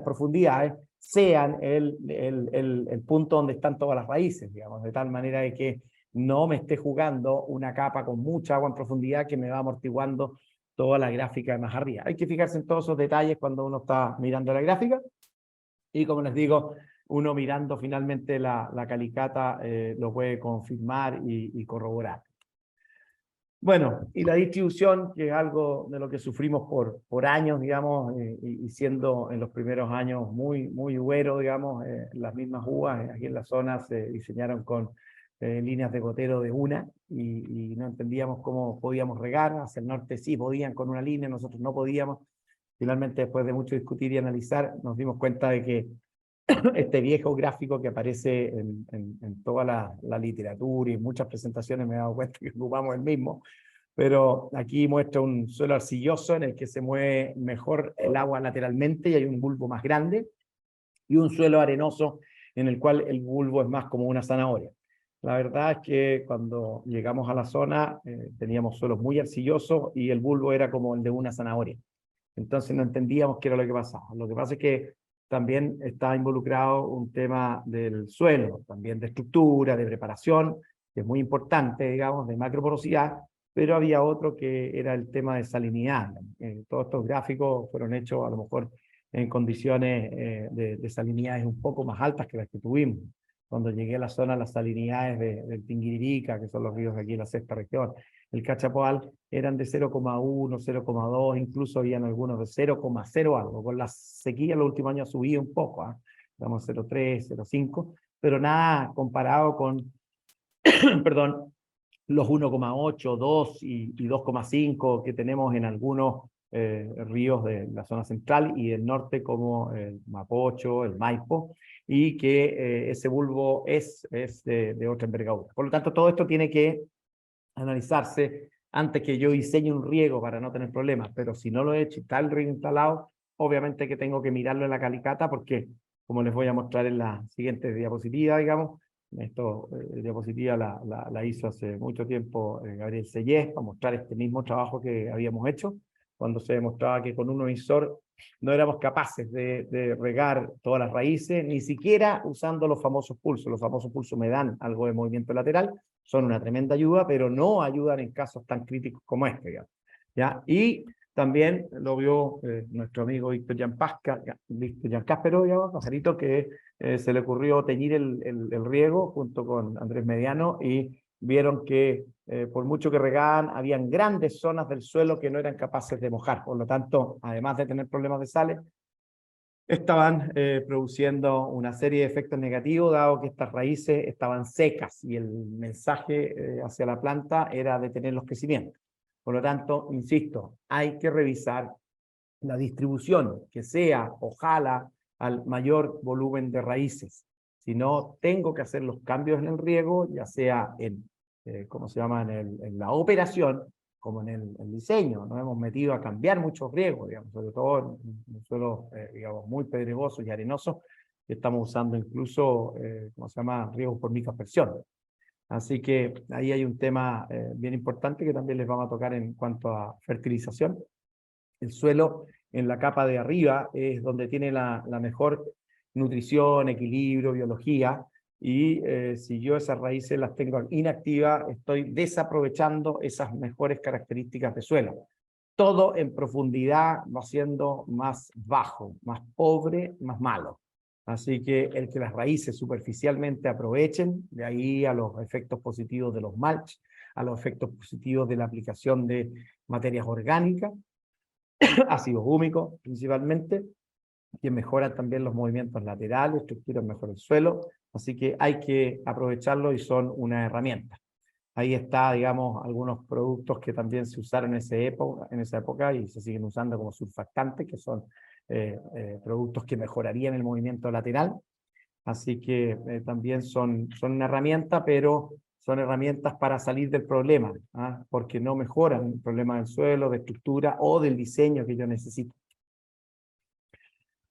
profundidades sean el punto donde están todas las raíces, digamos, de tal manera de que no me esté jugando una capa con mucha agua en profundidad que me va amortiguando toda la gráfica de más arriba. Hay que fijarse en todos esos detalles cuando uno está mirando la gráfica, y como les digo, uno mirando finalmente la calicata lo puede confirmar y corroborar. Bueno, y la distribución, que es algo de lo que sufrimos por años, digamos, y siendo en los primeros años muy güero, digamos, las mismas uvas aquí en la zona se diseñaron con líneas de gotero de una, y no entendíamos cómo podíamos regar. Hacia el norte sí podían con una línea, nosotros no podíamos. Finalmente, después de mucho discutir y analizar, nos dimos cuenta de que este viejo gráfico que aparece en toda la literatura y en muchas presentaciones, me he dado cuenta que ocupamos el mismo, pero aquí muestra un suelo arcilloso en el que se mueve mejor el agua lateralmente y hay un bulbo más grande, y un suelo arenoso en el cual el bulbo es más como una zanahoria. La verdad es que cuando llegamos a la zona teníamos suelos muy arcillosos y el bulbo era como el de una zanahoria. Entonces no entendíamos qué era lo que pasaba. Lo que pasa es que también está involucrado un tema del suelo, también de estructura, de preparación, que es muy importante, digamos, de macroporosidad, pero había otro que era el tema de salinidad. Todos estos gráficos fueron hechos a lo mejor en condiciones de salinidades un poco más altas que las que tuvimos. cuando llegué a la zona, las salinidades del Tinguiririca, que son los ríos de aquí en la sexta región, el Cachapoal, eran de 0,1, 0,2, incluso habían algunos de 0,0 algo. Con la sequía los últimos años ha subido un poco, estamos 0,3, 0,5, pero nada comparado con, perdón, los 1,8, 2 y 2,5 que tenemos en algunos ríos de la zona central y del norte, como el Mapocho, el Maipo, y que ese bulbo es de otra envergadura. Por lo tanto, todo esto tiene que analizarse antes que yo diseñe un riego para no tener problemas, pero si no lo he hecho y está el riego instalado, obviamente que tengo que mirarlo en la calicata, porque, como les voy a mostrar en la siguiente diapositiva, digamos, esto, diapositiva la hizo hace mucho tiempo Gabriel Sellés, para mostrar este mismo trabajo que habíamos hecho, cuando se demostraba que con un emisor no éramos capaces de regar todas las raíces, ni siquiera usando los famosos pulsos. Los famosos pulsos me dan algo de movimiento lateral, son una tremenda ayuda, pero no ayudan en casos tan críticos como este, digamos, ¿ya? Y también lo vio nuestro amigo Víctor Giancáspero, digamos, pajarito, que se le ocurrió teñir el riego junto con Andrés Mediano, y vieron que por mucho que regaban, habían grandes zonas del suelo que no eran capaces de mojar. Por lo tanto, además de tener problemas de sales, estaban produciendo una serie de efectos negativos, dado que estas raíces estaban secas y el mensaje hacia la planta era detener los crecimientos. Por lo tanto, insisto, hay que revisar la distribución, que sea, ojalá, al mayor volumen de raíces. Si no, tengo que hacer los cambios en el riego, ya sea en, ¿cómo se llama?, en la operación, como en el diseño. Nos hemos metido a cambiar muchos riegos, digamos, sobre todo en suelos, digamos, muy pedregosos y arenosos, que estamos usando incluso, ¿cómo se llama?, riegos por microaspersión. Así que ahí hay un tema bien importante que también les vamos a tocar en cuanto a fertilización. El suelo en la capa de arriba es donde tiene la mejor nutrición, equilibrio, biología, y si yo esas raíces las tengo inactivas, estoy desaprovechando esas mejores características de suelo. Todo en profundidad va siendo más bajo, más pobre, más malo. Así que el que las raíces superficialmente aprovechen, de ahí a los efectos positivos de los mulch, a los efectos positivos de la aplicación de materias orgánicas, ácidos húmicos principalmente, que mejoran también los movimientos laterales, estructuran mejor el suelo, así que hay que aprovecharlo y son una herramienta. Ahí está, digamos, algunos productos que también se usaron en esa época y se siguen usando como surfactantes, que son productos que mejorarían el movimiento lateral, así que también son una herramienta, pero son herramientas para salir del problema, porque no mejoran el problema del suelo, de estructura o del diseño que yo necesito.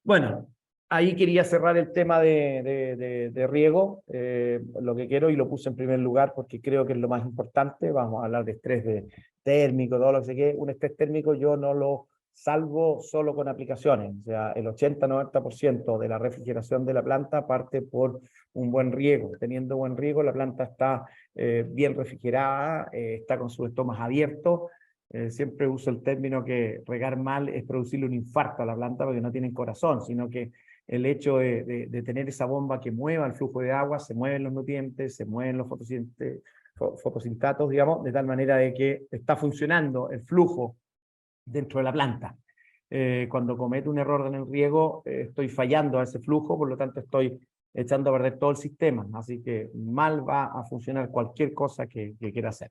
Bueno, ahí quería cerrar el tema de riego, lo que quiero, y lo puse en primer lugar porque creo que es lo más importante. Vamos a hablar de estrés térmico, todo lo que sé que un estrés térmico yo no lo salvo solo con aplicaciones. O sea, el 80-90% de la refrigeración de la planta parte por un buen riego. Teniendo buen riego, la planta está bien refrigerada, está con sus estomas abiertos. Siempre uso el término que regar mal es producirle un infarto a la planta porque no tienen corazón, sino que el hecho de tener esa bomba que mueva el flujo de agua, se mueven los nutrientes, se mueven los fotosintatos, digamos, de tal manera de que está funcionando el flujo dentro de la planta. Cuando cometo un error en el riego, estoy fallando a ese flujo, por lo tanto estoy echando a perder todo el sistema, así que mal va a funcionar cualquier cosa que quiera hacer.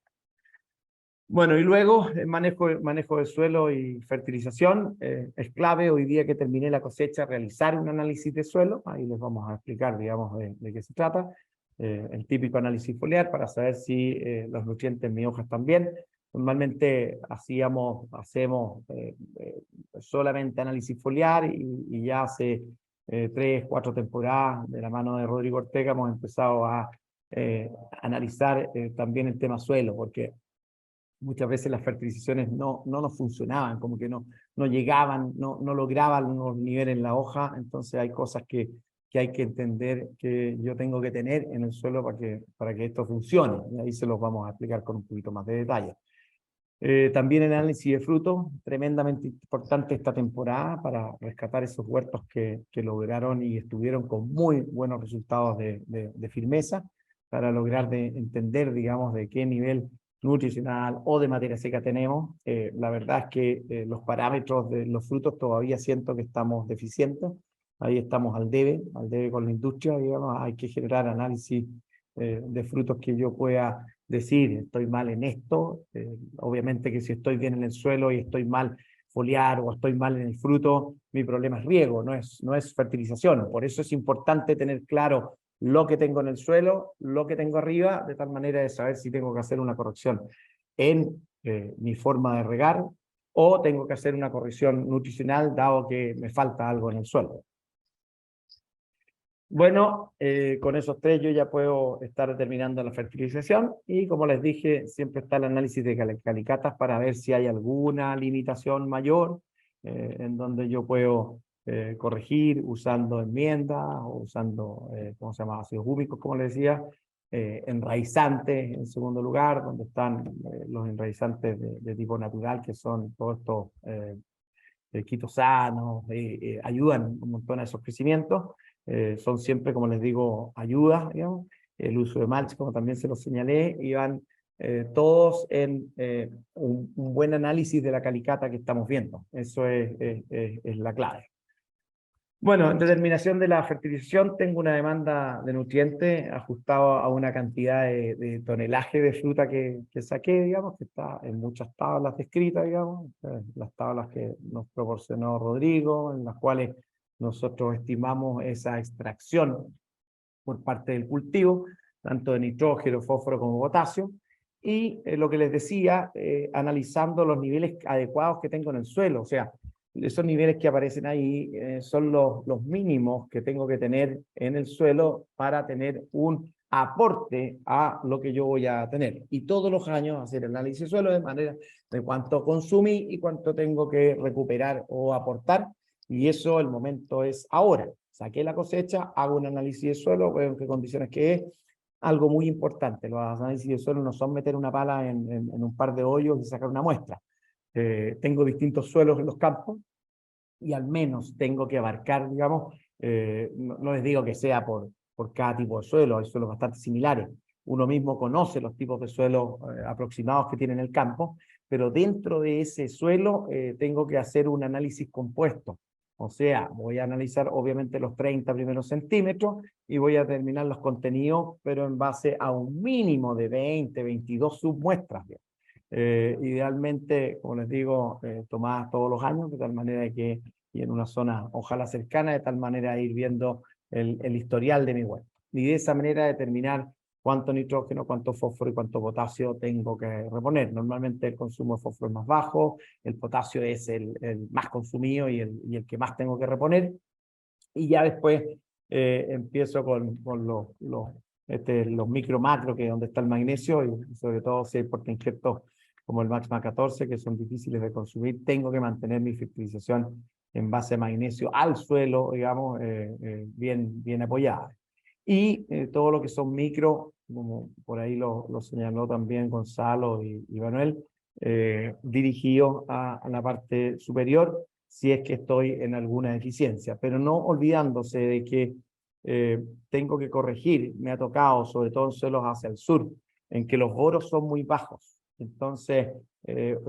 Bueno, y luego manejo del suelo y fertilización. Es clave hoy día que terminé la cosecha realizar un análisis de suelo. Ahí les vamos a explicar, digamos, de qué se trata. El típico análisis foliar para saber si los nutrientes en mi hoja están bien. Normalmente hacemos solamente análisis foliar y ya hace 3, 4 temporadas de la mano de Rodrigo Ortega hemos empezado a analizar también el tema suelo, porque muchas veces las fertilizaciones no nos funcionaban, como que no llegaban, no lograban unos niveles en la hoja, entonces hay cosas que hay que entender que yo tengo que tener en el suelo para que esto funcione, y ahí se los vamos a explicar con un poquito más de detalle. También el análisis de frutos, tremendamente importante esta temporada para rescatar esos huertos que lograron y estuvieron con muy buenos resultados de firmeza, para lograr entender, digamos, de qué nivel nutricional o de materia seca tenemos. La verdad es que los parámetros de los frutos todavía siento que estamos deficientes. Ahí estamos al debe con la industria, digamos. Hay que generar análisis de frutos que yo pueda decir, estoy mal en esto. Obviamente que si estoy bien en el suelo y estoy mal foliar o estoy mal en el fruto, mi problema es riego, no es fertilización. Por eso es importante tener claro lo que tengo en el suelo, lo que tengo arriba, de tal manera de saber si tengo que hacer una corrección en mi forma de regar o tengo que hacer una corrección nutricional dado que me falta algo en el suelo. Bueno, con esos tres yo ya puedo estar terminando la fertilización y, como les dije, siempre está el análisis de calicatas para ver si hay alguna limitación mayor en donde yo puedo corregir usando enmiendas o usando, ¿cómo se llama?, ácidos húmicos, como les decía, enraizantes en segundo lugar, donde están los enraizantes de tipo natural, que son todos estos quitosanos, ayudan un montón a esos crecimientos. Son siempre, como les digo, ayudas, digamos. El uso de mulch, como también se los señalé, y van todos en un buen análisis de la calicata que estamos viendo. Eso es la clave. Bueno, en determinación de la fertilización, tengo una demanda de nutrientes ajustado a una cantidad de tonelaje de fruta que saqué, digamos, que está en muchas tablas descritas, digamos, las tablas que nos proporcionó Rodrigo, en las cuales nosotros estimamos esa extracción por parte del cultivo, tanto de nitrógeno, fósforo como potasio, y lo que les decía, analizando los niveles adecuados que tengo en el suelo. O sea, esos niveles que aparecen ahí son los mínimos que tengo que tener en el suelo para tener un aporte a lo que yo voy a tener. Y todos los años hacer el análisis de suelo de manera de cuánto consumí y cuánto tengo que recuperar o aportar. Y eso, el momento es ahora. Saqué la cosecha, hago un análisis de suelo, veo en qué condiciones que es. Algo muy importante, los análisis de suelo no son meter una pala en un par de hoyos y sacar una muestra. Tengo distintos suelos en los campos y al menos tengo que abarcar, digamos, no les digo que sea por cada tipo de suelo, hay suelos bastante similares. Uno mismo conoce los tipos de suelos aproximados que tiene en el campo, pero dentro de ese suelo tengo que hacer un análisis compuesto. O sea, voy a analizar obviamente los 30 primeros centímetros y voy a determinar los contenidos, pero en base a un mínimo de 20, 22 submuestras. Idealmente, como les digo, tomadas todos los años, de tal manera que, y en una zona ojalá cercana, de tal manera ir viendo el historial de mi huerto. Y de esa manera determinar cuánto nitrógeno, cuánto fósforo y cuánto potasio tengo que reponer. Normalmente el consumo de fósforo es más bajo, el potasio es el más consumido y el que más tengo que reponer. Y ya después empiezo con los micro macro, que es donde está el magnesio, y sobre todo si hay portainjertos como el Maxma 14, que son difíciles de consumir, tengo que mantener mi fertilización en base a magnesio al suelo, digamos, bien apoyada. Y todo lo que son micro, como por ahí lo señaló también Gonzalo y Manuel, dirigido a la parte superior, si es que estoy en alguna deficiencia, pero no olvidándose de que tengo que corregir. Me ha tocado, sobre todo en suelos hacia el sur, en que los boros son muy bajos. Entonces,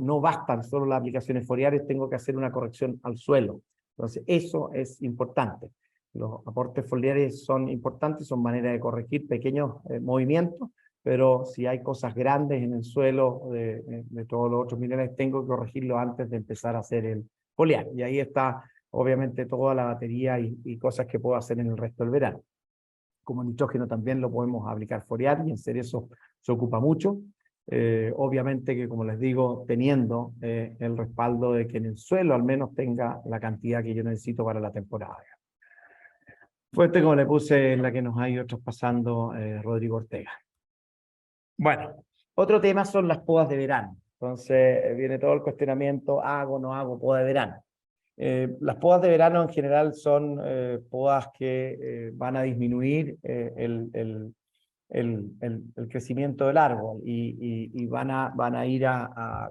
no bastan solo las aplicaciones foliares, tengo que hacer una corrección al suelo. Entonces, eso es importante. Los aportes foliares son importantes, son maneras de corregir pequeños movimientos, pero si hay cosas grandes en el suelo de todos los otros minerales, tengo que corregirlo antes de empezar a hacer el foliar. Y ahí está, obviamente, toda la batería y cosas que puedo hacer en el resto del verano. Como nitrógeno también lo podemos aplicar foliar y en cerezo se ocupa mucho. Obviamente que, como les digo, teniendo el respaldo de que en el suelo al menos tenga la cantidad que yo necesito para la temporada. Fuerte como le puse en la que nos ha ido traspasando Rodrigo Ortega. Bueno, otro tema son las podas de verano. Entonces viene todo el cuestionamiento, ¿hago, no hago poda de verano? Las podas de verano en general son podas que van a disminuir el crecimiento del árbol y van a ir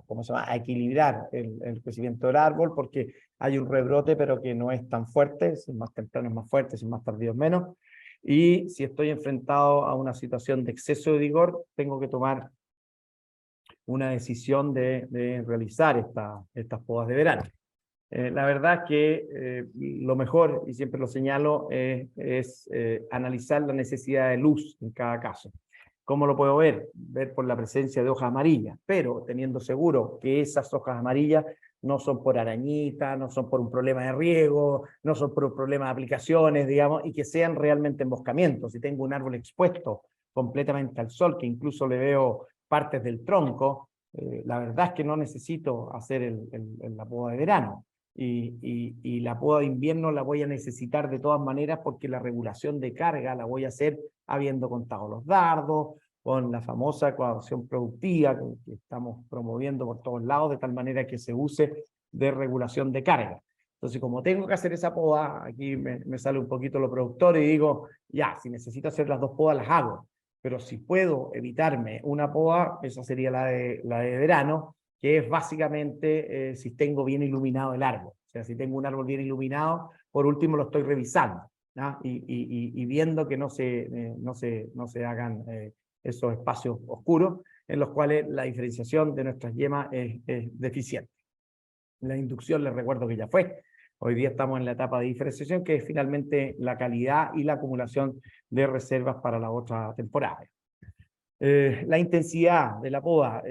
¿cómo se llama?, a equilibrar el crecimiento del árbol, porque hay un rebrote, pero que no es tan fuerte, si es más temprano es más fuerte, si es más tardío es menos. Y si estoy enfrentado a una situación de exceso de vigor, tengo que tomar una decisión de realizar estas podas de verano. La verdad que lo mejor, y siempre lo señalo, es analizar la necesidad de luz en cada caso. ¿Cómo lo puedo ver? Ver por la presencia de hojas amarillas, pero teniendo seguro que esas hojas amarillas no son por arañita, no son por un problema de riego, no son por un problema de aplicaciones, digamos, y que sean realmente emboscamientos. Si tengo un árbol expuesto completamente al sol, que incluso le veo partes del tronco, la verdad es que no necesito hacer la poda de verano. Y la poda de invierno la voy a necesitar de todas maneras, porque la regulación de carga la voy a hacer habiendo contado los dardos, con la famosa coadopción productiva que estamos promoviendo por todos lados, de tal manera que se use de regulación de carga. Entonces, como tengo que hacer esa poda, aquí me sale un poquito lo productor y digo, ya, si necesito hacer las dos podas, las hago. Pero si puedo evitarme una poda, esa sería la de verano, que es básicamente si tengo bien iluminado el árbol. O sea, si tengo un árbol bien iluminado, por último lo estoy revisando, ¿no? Y viendo que no se hagan esos espacios oscuros en los cuales la diferenciación de nuestras yemas es deficiente. La inducción, les recuerdo que ya fue. Hoy día estamos en la etapa de diferenciación, que es finalmente la calidad y la acumulación de reservas para la otra temporada. La intensidad de la poda,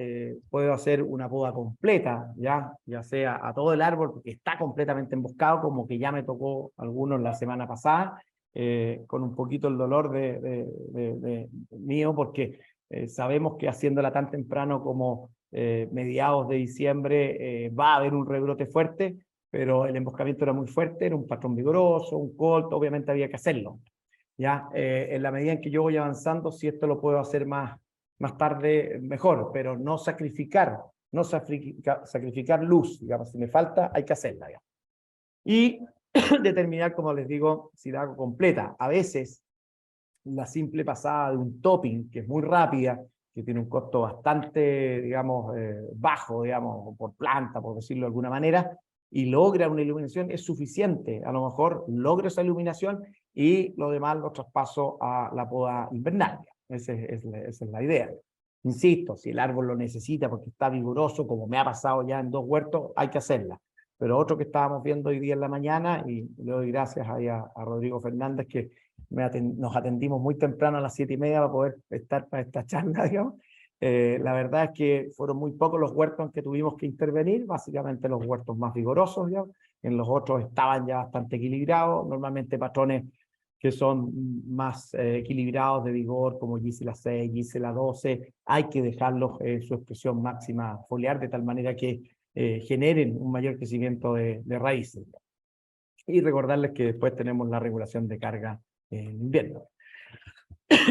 puedo hacer una poda completa, ya sea a todo el árbol, porque está completamente emboscado, como que ya me tocó algunos la semana pasada, con un poquito el dolor mío, porque sabemos que haciéndola tan temprano como mediados de diciembre va a haber un rebrote fuerte, pero el emboscamiento era muy fuerte, era un patrón vigoroso, un colt, obviamente había que hacerlo. Ya, en la medida en que yo voy avanzando, si esto lo puedo hacer más tarde, mejor, pero no sacrificar luz, digamos, si me falta, hay que hacerla, digamos. Y determinar, como les digo, si la hago completa. A veces, la simple pasada de un topping, que es muy rápida, que tiene un costo bastante, digamos, bajo, digamos, por planta, por decirlo de alguna manera, y logra una iluminación, es suficiente. A lo mejor logro esa iluminación y lo demás lo traspaso a la poda invernal. Esa es la idea. Insisto, si el árbol lo necesita porque está vigoroso, como me ha pasado ya en 2 huertos, hay que hacerla. Pero otro que estábamos viendo hoy día en la mañana, y le doy gracias ahí a Rodrigo Fernández, que nos atendimos muy temprano a las 7:30 para poder estar para esta charla, digamos. La verdad es que fueron muy pocos los huertos en que tuvimos que intervenir, básicamente los huertos más vigorosos, digamos. En los otros estaban ya bastante equilibrados, normalmente patrones que son más equilibrados de vigor, como Gisela 6, Gisela 12, hay que dejarlos su expresión máxima foliar, de tal manera que generen un mayor crecimiento de raíces. Y recordarles que después tenemos la regulación de carga en invierno.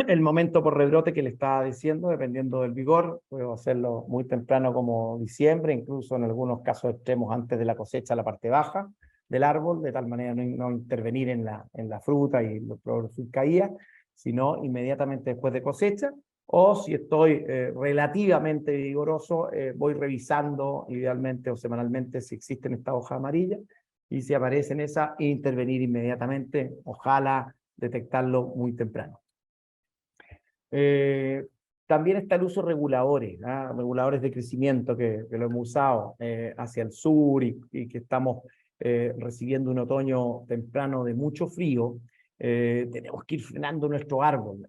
El momento por rebrote que le estaba diciendo, dependiendo del vigor, puedo hacerlo muy temprano como diciembre, incluso en algunos casos extremos antes de la cosecha, la parte baja del árbol, de tal manera no intervenir en la fruta y producir caída, sino inmediatamente después de cosecha. O si estoy relativamente vigoroso, voy revisando idealmente o semanalmente si existen estas hojas amarillas, y si aparecen esas, intervenir inmediatamente, ojalá detectarlo muy temprano. También está el uso de reguladores, reguladores de crecimiento que lo hemos usado hacia el sur y que estamos recibiendo un otoño temprano de mucho frío. Tenemos que ir frenando nuestro árbol.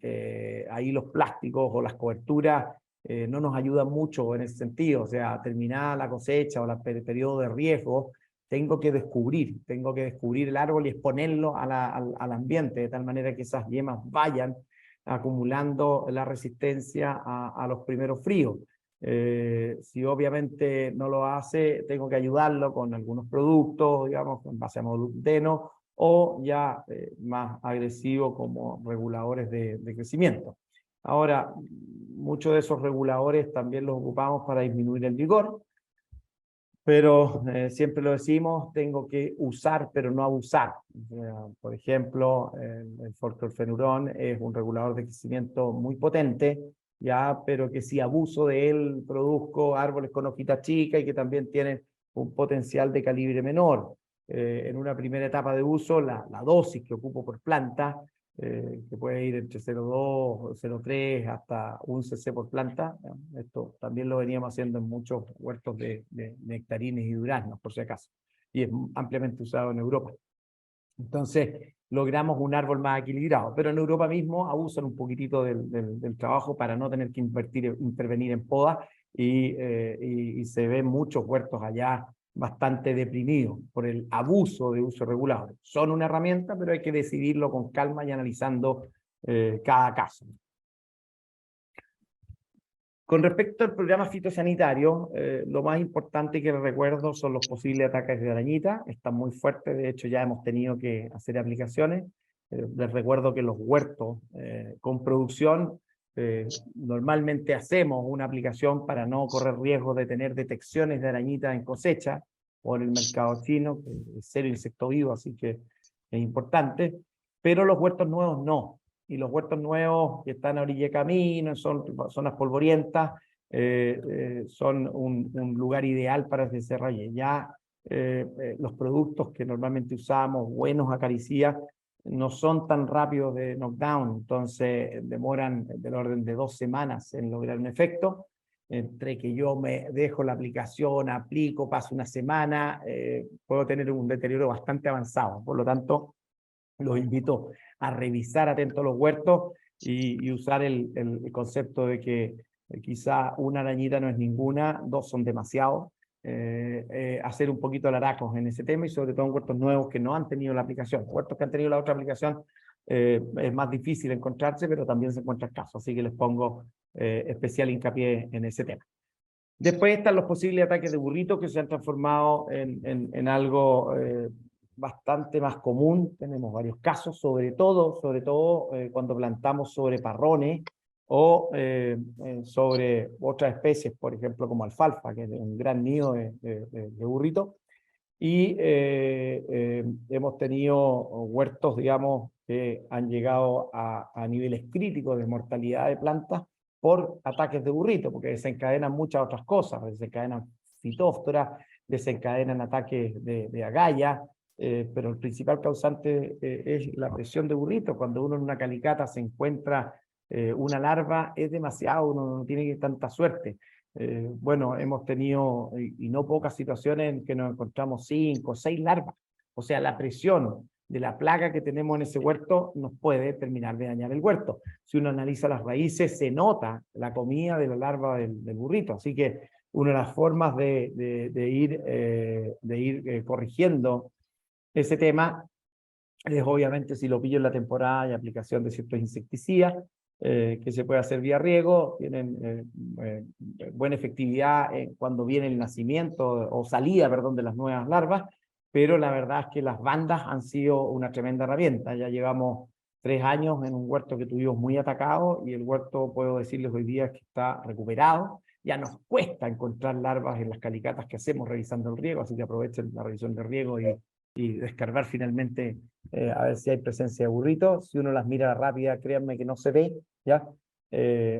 Ahí los plásticos o las coberturas no nos ayudan mucho en ese sentido. O sea, terminada la cosecha o el periodo de riesgo, tengo que descubrir el árbol y exponerlo al ambiente, de tal manera que esas yemas vayan acumulando la resistencia a los primeros fríos. Si obviamente no lo hace, tengo que ayudarlo con algunos productos, digamos, en base a molibdeno, o ya más agresivo como reguladores de crecimiento. Ahora, muchos de esos reguladores también los ocupamos para disminuir el vigor. pero siempre lo decimos, tengo que usar pero no abusar. Por ejemplo, el fortolfenurón es un regulador de crecimiento muy potente, ya, pero que si abuso de él produzco árboles con hojitas chicas y que también tienen un potencial de calibre menor. En una primera etapa de uso, la dosis que ocupo por planta, que puede ir entre 0,2, 0,3 hasta 1 cc por planta. Esto también lo veníamos haciendo en muchos huertos de nectarines y duraznos, por si acaso, y es ampliamente usado en Europa. Entonces, logramos un árbol más equilibrado, pero en Europa mismo abusan un poquitito del trabajo para no tener que intervenir en poda y se ven muchos huertos allá bastante deprimidos por el abuso de uso regulado. Son una herramienta, pero hay que decidirlo con calma y analizando cada caso. Con respecto al programa fitosanitario, lo más importante que recuerdo son los posibles ataques de arañita. Están muy fuertes, de hecho ya hemos tenido que hacer aplicaciones. Les recuerdo que los huertos con producción normalmente hacemos una aplicación para no correr riesgo de tener detecciones de arañitas en cosecha por el mercado chino, que es cero insecto vivo, así que es importante, pero los huertos nuevos no. Y los huertos nuevos que están a orilla de camino, son zonas polvorientas, son un lugar ideal para que se desarrolle. Ya los productos que normalmente usamos, buenos acaricidas, no son tan rápidos de knockdown, entonces demoran del orden de 2 semanas en lograr un efecto. Entre que yo me dejo la aplicación, aplico, paso una semana, puedo tener un deterioro bastante avanzado. Por lo tanto, los invito a revisar atentos los huertos y usar el concepto de que quizá una arañita no es ninguna, 2 son demasiado. Hacer un poquito laracos en ese tema y sobre todo en huertos nuevos que no han tenido la aplicación. Huertos que han tenido la otra aplicación es más difícil encontrarse, pero también se encuentran casos, así que les pongo especial hincapié en ese tema. Después están los posibles ataques de burrito que se han transformado en algo bastante más común. Tenemos varios casos, sobre todo cuando plantamos sobre parrones o sobre otras especies, por ejemplo, como alfalfa, que es un gran nido de burrito. Y hemos tenido huertos, digamos, que han llegado a niveles críticos de mortalidad de plantas por ataques de burrito, porque desencadenan muchas otras cosas, desencadenan fitóftora, desencadenan ataques de agalla, pero el principal causante es la presión de burrito. Cuando uno en una calicata se encuentra una larva, es demasiado, uno no tiene tanta suerte. Bueno, hemos tenido, y no pocas situaciones en que nos encontramos 5 o 6 larvas. O sea, la presión de la plaga que tenemos en ese huerto nos puede terminar de dañar el huerto. Si uno analiza las raíces, se nota la comida de la larva del burrito. Así que una de las formas de ir corrigiendo ese tema es obviamente si lo pillo en la temporada y aplicación de ciertos insecticidas, que se puede hacer vía riego, tienen buena efectividad cuando viene el nacimiento o salida, perdón, de las nuevas larvas, pero la verdad es que las bandas han sido una tremenda herramienta. Ya llevamos 3 años en un huerto que tuvimos muy atacado y el huerto, puedo decirles hoy día, que está recuperado. Ya nos cuesta encontrar larvas en las calicatas que hacemos revisando el riego, así que aprovechen la revisión de riego y descargar finalmente a ver si hay presencia de burritos. Si uno las mira rápida, créanme que no se ve, ¿ya?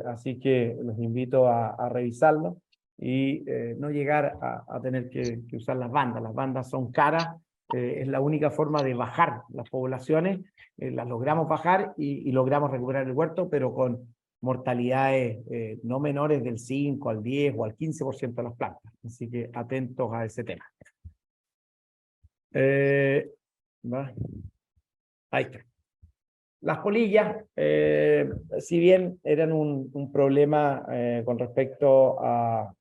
Así que los invito a revisarlo y no llegar a tener que usar las bandas. Las bandas son caras, es la única forma de bajar las poblaciones, las logramos bajar y logramos recuperar el huerto, pero con mortalidades no menores del 5 al 10 o al 15% de las plantas. Así que atentos a ese tema. Ahí está. Las polillas, si bien eran un problema con respecto a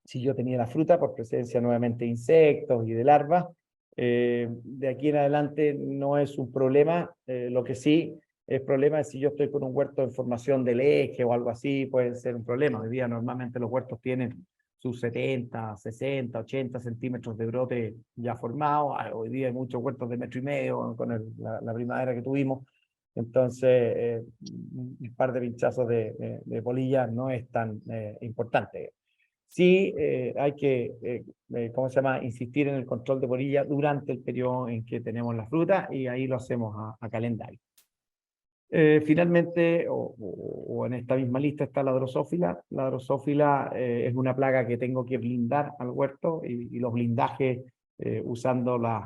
si yo tenía la fruta por presencia nuevamente de insectos y de larvas, de aquí en adelante no es un problema. Lo que sí es problema es si yo estoy con un huerto en formación de leche o algo así, puede ser un problema. Hoy día normalmente los huertos tienen sus 70, 60, 80 centímetros de brote ya formados. Hoy día hay muchos huertos de 1,5 metros con la primavera que tuvimos. Entonces, un par de pinchazos de polilla no es tan importante. Sí, hay que, ¿cómo se llama?, insistir en el control de polilla durante el periodo en que tenemos la fruta, y ahí lo hacemos a calendario. Finalmente, o en esta misma lista está la drosófila. La drosófila es una plaga que tengo que blindar al huerto, y los blindajes usando los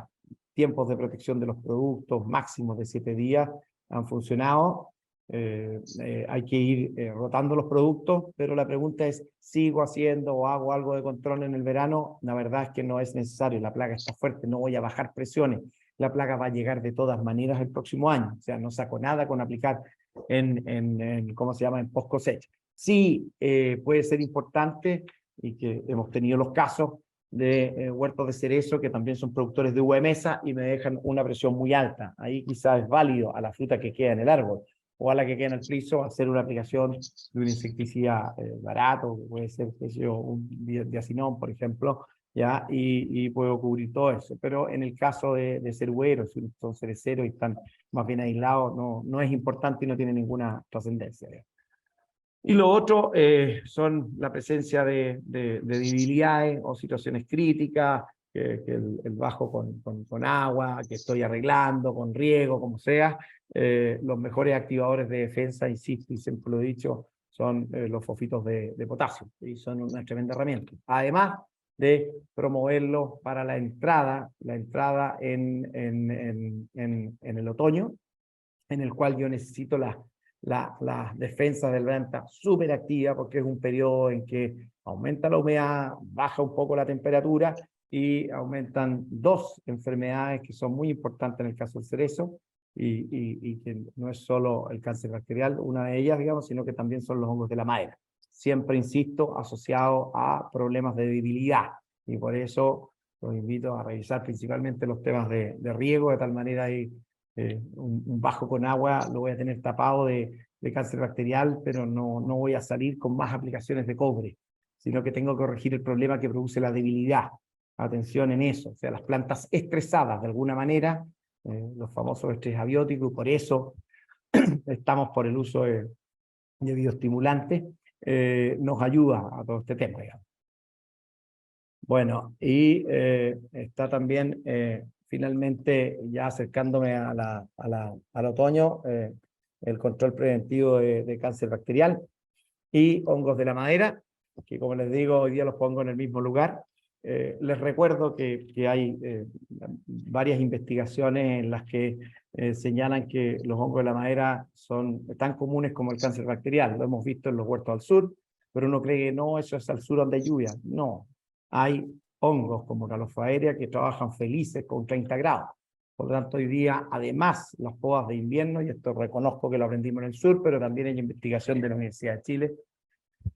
tiempos de protección de los productos máximos de 7 días han funcionado. Hay que ir rotando los productos, pero la pregunta es, ¿sigo haciendo o hago algo de control en el verano? La verdad es que no es necesario, la plaga está fuerte, no voy a bajar presiones. La plaga va a llegar de todas maneras el próximo año, o sea, no saco nada con aplicar ¿cómo se llama?, en post cosecha. Sí, puede ser importante, y que hemos tenido los casos de huertos de cerezo que también son productores de uva de mesa y me dejan una presión muy alta. Ahí quizás es válido a la fruta que queda en el árbol o a la que queda en el friso hacer una aplicación de un insecticida barato, puede ser, qué sé yo, un diacinón, por ejemplo, ¿ya? Y puedo cubrir todo eso. Pero en el caso de cerueros, si son cereceros y están más bien aislados, no es importante y no tiene ninguna trascendencia, ¿ya? Y lo otro son la presencia de debilidades o situaciones críticas, que el bajo con agua, que estoy arreglando, con riego, como sea. Los mejores activadores de defensa, insisto, y siempre lo he dicho, son los fosfitos de potasio, y son una tremenda herramienta. Además de promoverlos para la entrada en el otoño, en el cual yo necesito la defensa del planta súper activa, porque es un periodo en que aumenta la humedad, baja un poco la temperatura y aumentan dos enfermedades que son muy importantes en el caso del cerezo, y que no es solo el cáncer bacterial, una de ellas, digamos, sino que también son los hongos de la madera. Siempre, insisto, asociado a problemas de debilidad, y por eso los invito a revisar principalmente los temas de riego, de tal manera ahí un bajo con agua lo voy a tener tapado de cáncer bacterial, pero no voy a salir con más aplicaciones de cobre, sino que tengo que corregir el problema que produce la debilidad. Atención en eso, o sea, las plantas estresadas de alguna manera, los famosos estrés abióticos, y por eso estamos por el uso de bioestimulantes, nos ayuda a todo este tema, digamos. Bueno, y está también, finalmente, ya acercándome al otoño, el control preventivo de cáncer bacterial y hongos de la madera, que como les digo, hoy día los pongo en el mismo lugar. Les recuerdo que hay varias investigaciones en las que señalan que los hongos de la madera son tan comunes como el cáncer bacterial. Lo hemos visto en los huertos al sur, pero uno cree que no, eso es al sur donde hay lluvia. No, hay hongos como Calofaeria que trabajan felices con 30 grados. Por lo tanto, hoy día, además, las podas de invierno, y esto reconozco que lo aprendimos en el sur, pero también hay investigación de la Universidad de Chile,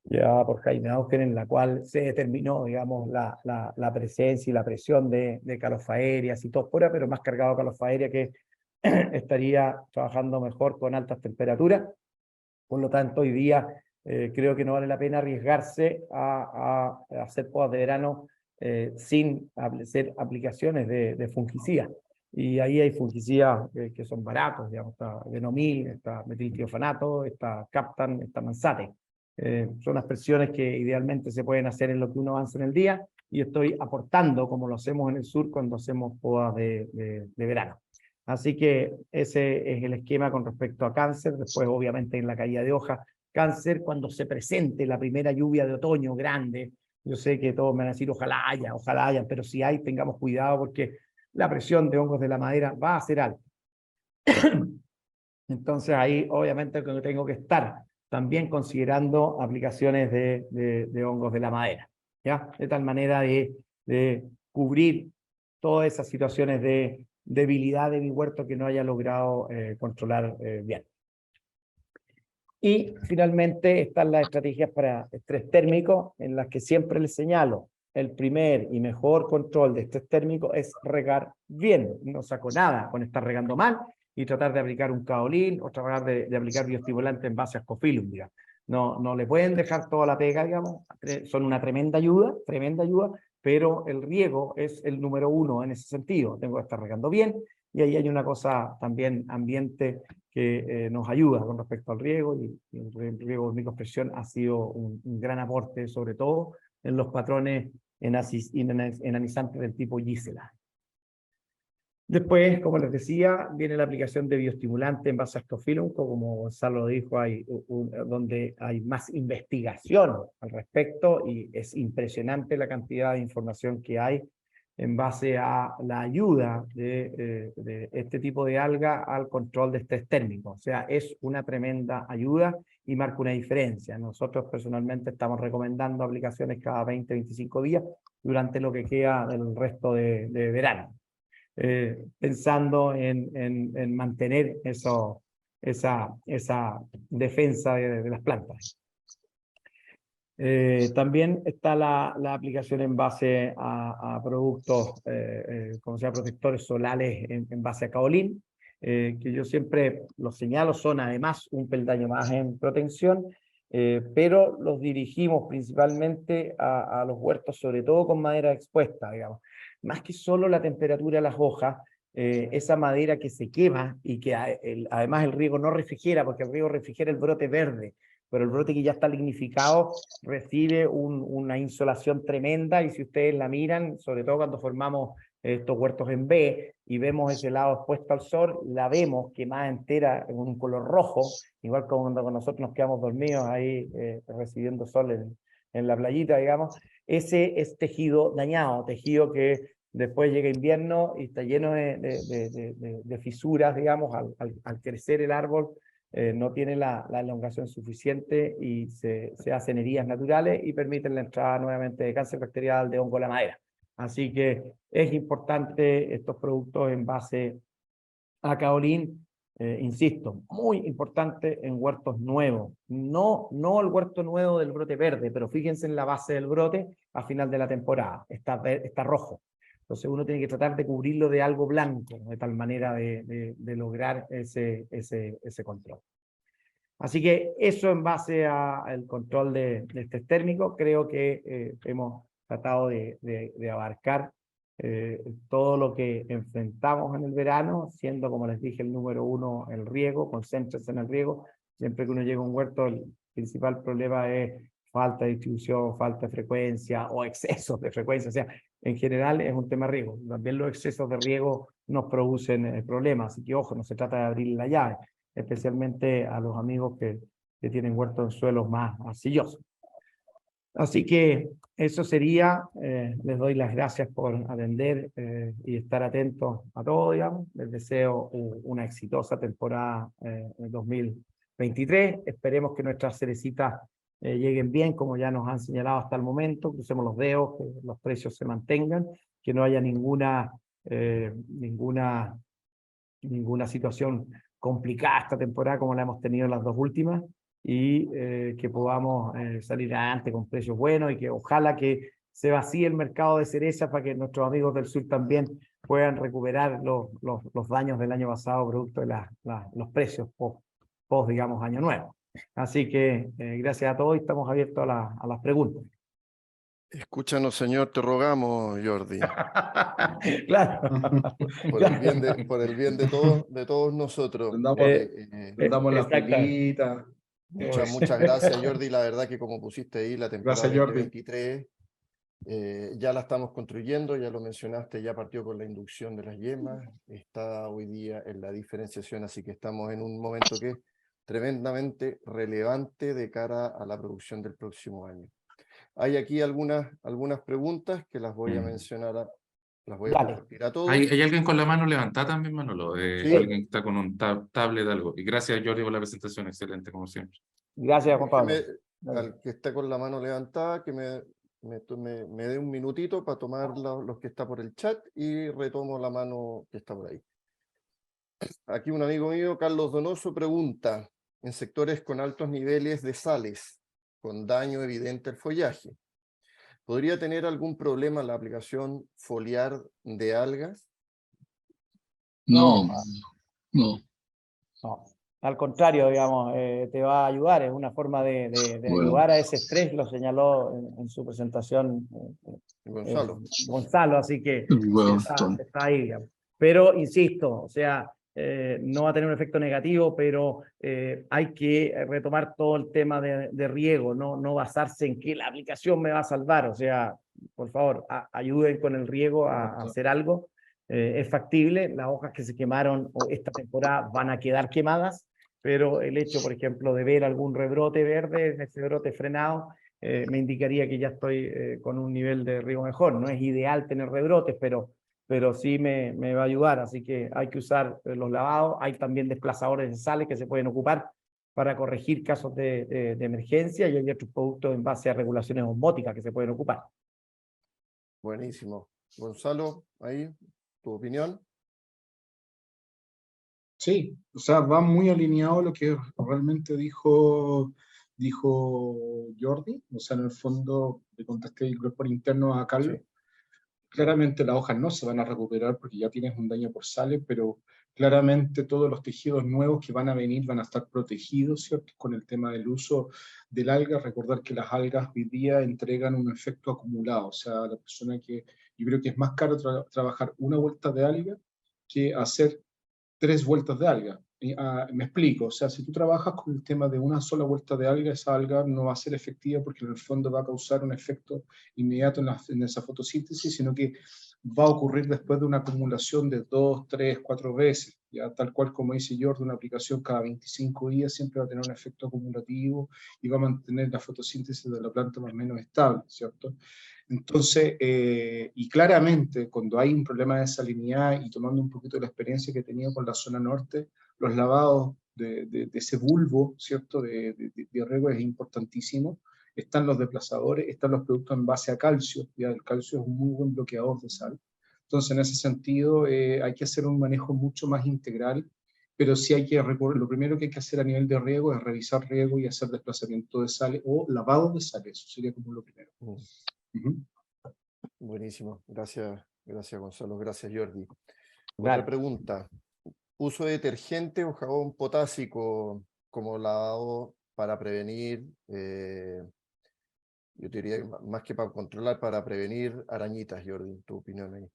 llevada por Jaime Auken, en la cual se determinó, digamos, la presencia y la presión de Calofaeria, Cytospora, pero más cargado a Calofaeria, que estaría trabajando mejor con altas temperaturas. Por lo tanto, hoy día creo que no vale la pena arriesgarse a hacer podas de verano sin hacer aplicaciones de fungicidas. Y ahí hay fungicidas que son baratos, digamos, está Venomil, está metiltiofanato, está Captan, está Mansate. Son aspersiones que idealmente se pueden hacer en lo que uno avanza en el día, y estoy aportando, como lo hacemos en el sur cuando hacemos podas de verano. Así que ese es el esquema con respecto a cáncer. Después, obviamente, en la caída de hoja, cáncer cuando se presente la primera lluvia de otoño grande. Yo sé que todos me van a decir, ojalá haya, pero si hay, tengamos cuidado, porque la presión de hongos de la madera va a ser alta. Entonces ahí, obviamente, tengo que estar también considerando aplicaciones de hongos de la madera, ¿ya? De tal manera de cubrir todas esas situaciones de debilidad de mi huerto que no haya logrado controlar bien. Y finalmente están las estrategias para estrés térmico, en las que siempre les señalo, el primer y mejor control de estrés térmico es regar bien. No saco nada con estar regando mal y tratar de aplicar un caolín o tratar de aplicar bioestimulante en base a Ascophyllum, digamos. No le pueden dejar toda la pega, digamos, son una tremenda ayuda, pero el riego es el número uno en ese sentido. Tengo que estar regando bien, y ahí hay una cosa también ambiente que nos ayuda con respecto al riego, y el riego de microexpresión ha sido un gran aporte, sobre todo en los patrones enanizantes del tipo Gisela. Después, como les decía, viene la aplicación de bioestimulante en base a Staphylococcus, como Gonzalo lo dijo, donde hay más investigación al respecto y es impresionante la cantidad de información que hay en base a la ayuda de este tipo de alga al control de estrés térmico. O sea, es una tremenda ayuda y marca una diferencia. Nosotros personalmente estamos recomendando aplicaciones cada 20-25 días durante lo que queda del resto de verano. Pensando en mantener esa defensa de las plantas. También está la aplicación en base a productos, como sea, protectores solares en base a caolín, que yo siempre los señalo, son además un peldaño más en protección, pero los dirigimos principalmente a los huertos, sobre todo con madera expuesta, digamos. Más que solo la temperatura de las hojas, esa madera que se quema y que además el riego no refrigera, porque el riego refrigera el brote verde, pero el brote que ya está lignificado recibe una insolación tremenda, y si ustedes la miran, sobre todo cuando formamos estos huertos en B y vemos ese lado expuesto al sol, la vemos quemada entera en un color rojo, igual como cuando nosotros nos quedamos dormidos ahí recibiendo sol en la playita, digamos. Ese es tejido dañado, tejido que después llega invierno y está lleno de fisuras, digamos, al crecer el árbol. No tiene la elongación suficiente y se hacen heridas naturales y permiten la entrada nuevamente de cáncer bacterial, de hongo en la madera. Así que es importante estos productos en base a caolín, insisto, muy importante en huertos nuevos. No el huerto nuevo del brote verde, pero fíjense en la base del brote a final de la temporada, está rojo. Entonces uno tiene que tratar de cubrirlo de algo blanco, de tal manera de lograr ese control. Así que eso en base al control de estrés térmico, creo que hemos tratado de abarcar todo lo que enfrentamos en el verano, siendo, como les dije, el número uno el riego. Concéntrense en el riego. Siempre que uno llega a un huerto, el principal problema es falta de distribución, falta de frecuencia o excesos de frecuencia. O sea, en general es un tema riego. También los excesos de riego nos producen problemas, así que ojo, no se trata de abrir la llave, especialmente a los amigos que tienen huertos en suelos más arcillosos. Así que eso sería, les doy las gracias por atender y estar atentos a todo, digamos. Les deseo una exitosa temporada 2023. Esperemos que nuestras cerecitas lleguen bien, como ya nos han señalado hasta el momento. Crucemos los dedos, que los precios se mantengan, que no haya ninguna situación complicada esta temporada como la hemos tenido en las dos últimas, y que podamos salir adelante con precios buenos, y que ojalá que se vacíe el mercado de cerezas para que nuestros amigos del sur también puedan recuperar los daños del año pasado producto de los precios post, digamos, año nuevo. Así que gracias a todos y estamos abiertos a las preguntas. Escúchanos, Señor, te rogamos, Jordi. Claro. Por el bien de todos nosotros. Damos la pilita. Muchas gracias, Jordi. La verdad que, como pusiste ahí, la temporada 2023 ya la estamos construyendo, ya lo mencionaste, ya partió con la inducción de las yemas, está hoy día en la diferenciación, así que estamos en un momento que es tremendamente relevante de cara a la producción del próximo año. Hay aquí algunas preguntas que las voy a mencionar, las voy a compartir a todos. ¿Hay alguien con la mano levantada también, Manolo? Sí. Alguien que está con un tablet, algo. Y gracias, Jordi, por la presentación, excelente, como siempre. Gracias, Juan Pablo. Al que está con la mano levantada, que me dé un minutito para tomar los que está por el chat y retomo la mano que está por ahí. Aquí un amigo mío, Carlos Donoso, pregunta: en sectores con altos niveles de sales, con daño evidente al follaje, ¿podría tener algún problema la aplicación foliar de algas? No. Al contrario, digamos, te va a ayudar, es una forma de ayudar a ese estrés, lo señaló en su presentación Gonzalo, así que está ahí, digamos. Pero insisto, o sea, no va a tener un efecto negativo, pero hay que retomar todo el tema de riego, no basarse en que la aplicación me va a salvar. O sea, por favor, ayuden con el riego a hacer algo. Es factible, las hojas que se quemaron esta temporada van a quedar quemadas, pero el hecho, por ejemplo, de ver algún rebrote verde, ese brote frenado, me indicaría que ya estoy con un nivel de riego mejor. No es ideal tener rebrotes, pero sí me va a ayudar, así que hay que usar los lavados. Hay también desplazadores de sales que se pueden ocupar para corregir casos de emergencia, y hay otros productos en base a regulaciones osmóticas que se pueden ocupar. Buenísimo. Gonzalo, ahí, tu opinión. Sí, o sea, va muy alineado a lo que realmente dijo Jordi. O sea, en el fondo le contesté por interno a Carlos. Sí. Claramente las hojas no se van a recuperar porque ya tienes un daño por sales, pero claramente todos los tejidos nuevos que van a venir van a estar protegidos, ¿cierto? Con el tema del uso del alga. Recordar que las algas hoy día entregan un efecto acumulado. O sea, la persona que, yo creo que es más caro trabajar una vuelta de alga que hacer 3 vueltas de alga. Me explico, o sea, si tú trabajas con el tema de una sola vuelta de alga, esa alga no va a ser efectiva porque en el fondo va a causar un efecto inmediato en esa fotosíntesis, sino que va a ocurrir después de una acumulación de 2, 3, 4 veces, ya tal cual como dice Jordi, una aplicación cada 25 días siempre va a tener un efecto acumulativo y va a mantener la fotosíntesis de la planta más o menos estable, ¿cierto? Entonces, y claramente, cuando hay un problema de salinidad, y tomando un poquito la experiencia que he tenido con la zona norte, los lavados de ese bulbo, ¿cierto?, de riego es importantísimo. Están los desplazadores, están los productos en base a calcio, ya el calcio es un muy buen bloqueador de sal. Entonces, en ese sentido, hay que hacer un manejo mucho más integral, pero sí hay que recurrir, lo primero que hay que hacer a nivel de riego es revisar riego y hacer desplazamiento de sales o lavado de sales, eso sería como lo primero. Buenísimo. Gracias, Gonzalo. Gracias, Jordi. Claro. Otra pregunta. ¿Uso de detergente o jabón potásico como lavado para prevenir, yo te diría más que para controlar, para prevenir arañitas, Jordi? ¿Tu opinión ahí?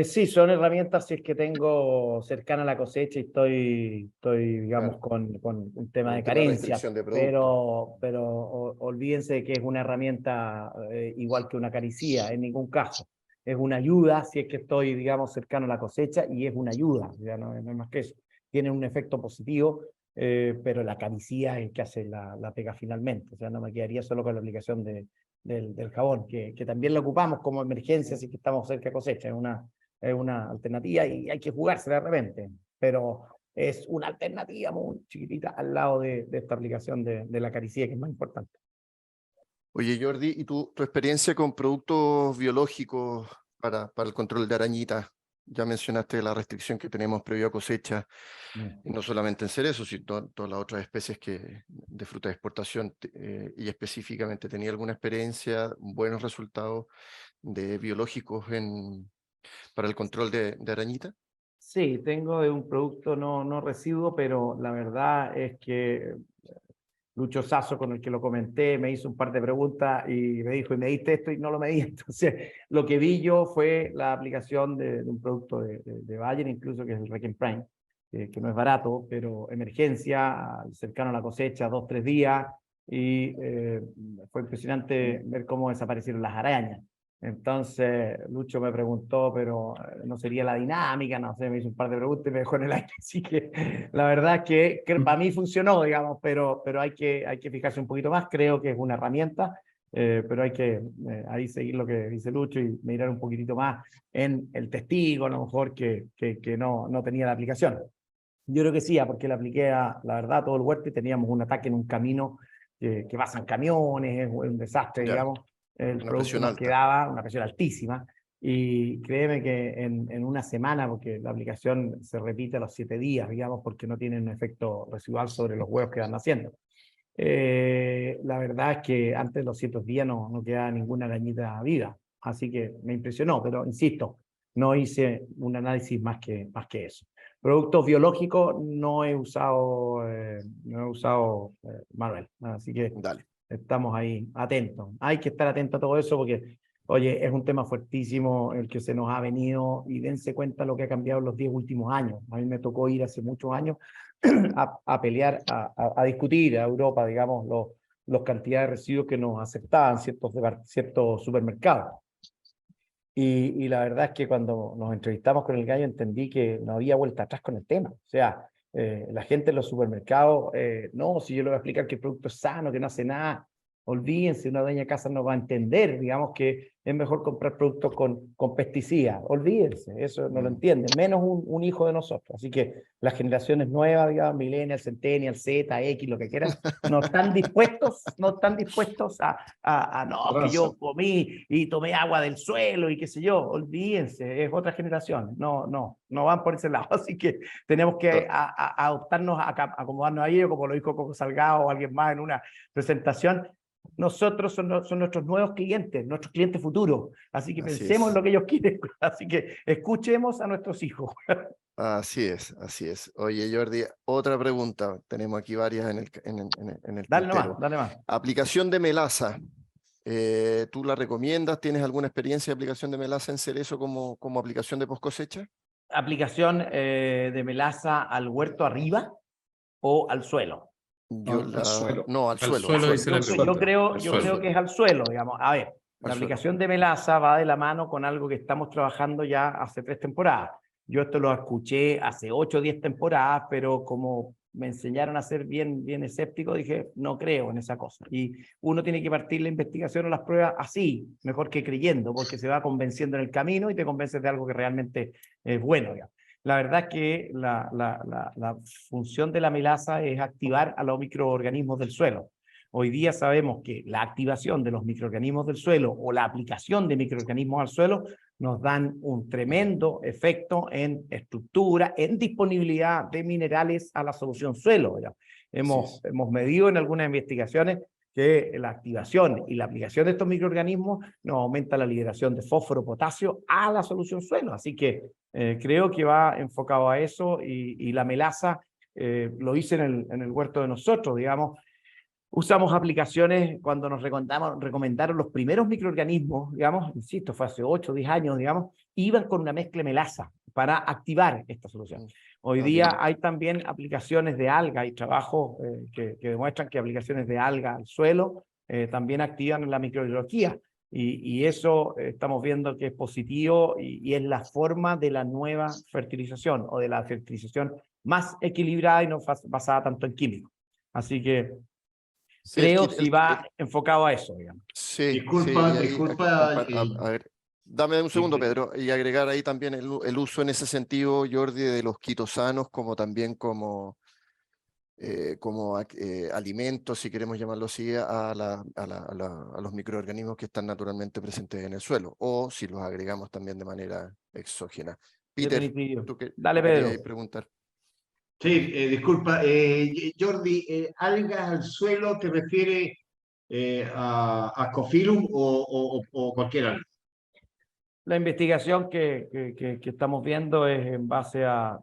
Sí, son herramientas si es que tengo cercana la cosecha y estoy digamos, Claro. con un tema Un de tema de carencia, restricción de producto. pero olvídense de que es una herramienta igual que una caricía, en ningún caso. Es una ayuda si es que estoy, digamos, cercano a la cosecha, y es una ayuda, ya no es más que eso. Tiene un efecto positivo, pero la caricía es el que hace la pega finalmente. O sea, no me quedaría solo con la aplicación del jabón, que también lo ocupamos como emergencia si que estamos cerca de cosecha. Es una alternativa y hay que jugársela de repente, pero es una alternativa muy chiquitita al lado de esta aplicación de la caricía, que es más importante. Oye, Jordi, ¿y tu experiencia con productos biológicos para el control de arañitas? Ya mencionaste la restricción que tenemos previo a cosecha, y no solamente en cerezos, sino todas las otras especies de fruta de exportación, y específicamente, ¿tenía alguna experiencia, buenos resultados de biológicos para el control de arañitas? Sí, tengo un producto no residuo, pero la verdad es que Lucho Sasso, con el que lo comenté, me hizo un par de preguntas y me dijo, ¿y me diste esto? Y no lo medí. Entonces, lo que vi yo fue la aplicación de un producto de Bayer, incluso, que es el Requiem Prime, que no es barato, pero emergencia, cercano a la cosecha, 2, 3 días, y fue impresionante ver cómo desaparecieron las arañas. Entonces, Lucho me preguntó, pero no sería la dinámica, no sé, me hizo un par de preguntas y me dejó en el aire. Así que la verdad es que para mí funcionó, digamos, pero hay que fijarse un poquito más. Creo que es una herramienta, pero hay que ahí seguir lo que dice Lucho y mirar un poquitito más en el testigo, a lo mejor, que no tenía la aplicación. Yo creo que sí, porque la apliqué la verdad, a todo el huerto, y teníamos un ataque en un camino que pasan camiones, es un desastre, Ya, digamos. El una producto presión nos alta. quedaba, una presión altísima, y créeme que en una semana, porque la aplicación se repite a los 7 días, digamos, porque no tiene un efecto residual sobre los huevos que van naciendo. La verdad es que antes de los 100 días no quedaba ninguna arañita viva, así que me impresionó, pero insisto, no hice un análisis más que eso. Productos biológicos no he usado, Manuel, así que Dale. estamos ahí atentos. Hay que estar atento a todo eso, porque Oye, es un tema fuertísimo el que se nos ha venido y dense cuenta lo que ha cambiado en los 10 últimos años. A mí me tocó ir hace muchos años a pelear, a discutir a Europa, digamos, los cantidades de residuos que nos aceptaban ciertos supermercados. Y la verdad es que cuando nos entrevistamos con el gallo entendí que no había vuelta atrás con el tema. O sea, la gente en los supermercados, no, si yo le voy a explicar que el producto es sano, que no hace nada, olvídense, una dueña de casa no va a entender, digamos que es mejor comprar productos con pesticidas, olvídense, eso no lo entienden, menos un hijo de nosotros. Así que las generaciones nuevas, digamos, Millennials, Centennials, Z, X, lo que quieran, no están dispuestos a no, que yo comí y tomé agua del suelo y qué sé yo, olvídense, es otra generación, no van por ese lado, así que tenemos que adoptarnos, acomodarnos a ello, como lo dijo Coco Salgado o alguien más en una presentación. Nosotros son nuestros nuevos clientes, nuestros clientes futuros, así que pensemos en lo que ellos quieren, así que escuchemos a nuestros hijos. Así es, así es. Oye, Jordi, otra pregunta. Tenemos aquí varias en el Dale tintero. nomás, dale más. Aplicación de melaza. ¿Tú la recomiendas? ¿Tienes alguna experiencia de aplicación de melaza en cerezo como aplicación de post cosecha? ¿Aplicación de melaza al huerto arriba o al suelo? Al suelo. No, al Al suelo. suelo dice la pregunta. Yo creo suelo. que es al suelo, digamos. A ver, la aplicación de melaza va de la mano con algo que estamos trabajando ya hace 3 temporadas. Yo esto lo escuché hace 8 o 10 temporadas, pero como me enseñaron a ser bien escéptico, dije, no creo en esa cosa. Y uno tiene que partir la investigación o las pruebas así, mejor que creyendo, porque se va convenciendo en el camino y te convences de algo que realmente es bueno, digamos. La verdad es que la función de la melaza es activar a los microorganismos del suelo. Hoy día sabemos que la activación de los microorganismos del suelo o la aplicación de microorganismos al suelo nos dan un tremendo efecto en estructura, en disponibilidad de minerales a la solución suelo. Hemos medido en algunas investigaciones que la activación y la aplicación de estos microorganismos nos aumenta la liberación de fósforo, potasio a la solución suelo. Así que creo que va enfocado a eso y la melaza lo hice en el huerto de nosotros, digamos. Usamos aplicaciones cuando nos recomendaron los primeros microorganismos, digamos, insisto, fue hace 8 o 10 años, digamos, iban con una mezcla de melaza para activar esta solución. Hoy día hay también aplicaciones de alga y trabajos que demuestran que aplicaciones de alga al suelo también activan la microbiología. Y eso estamos viendo que es positivo y es la forma de la nueva fertilización o de la fertilización más equilibrada y no basada tanto en químicos. Así que creo que va enfocado a eso, digamos. Sí, disculpa. A ver, dame un segundo, Pedro, y agregar ahí también el uso en ese sentido, Jordi, de los quitosanos como también como alimentos, si queremos llamarlo así, a los microorganismos que están naturalmente presentes en el suelo, o si los agregamos también de manera exógena. Peter, Dale, Pedro. Preguntar. Sí, disculpa. Jordi, ¿algas al suelo te refiere a Ascophyllum o cualquier alga? La investigación que estamos viendo es en base a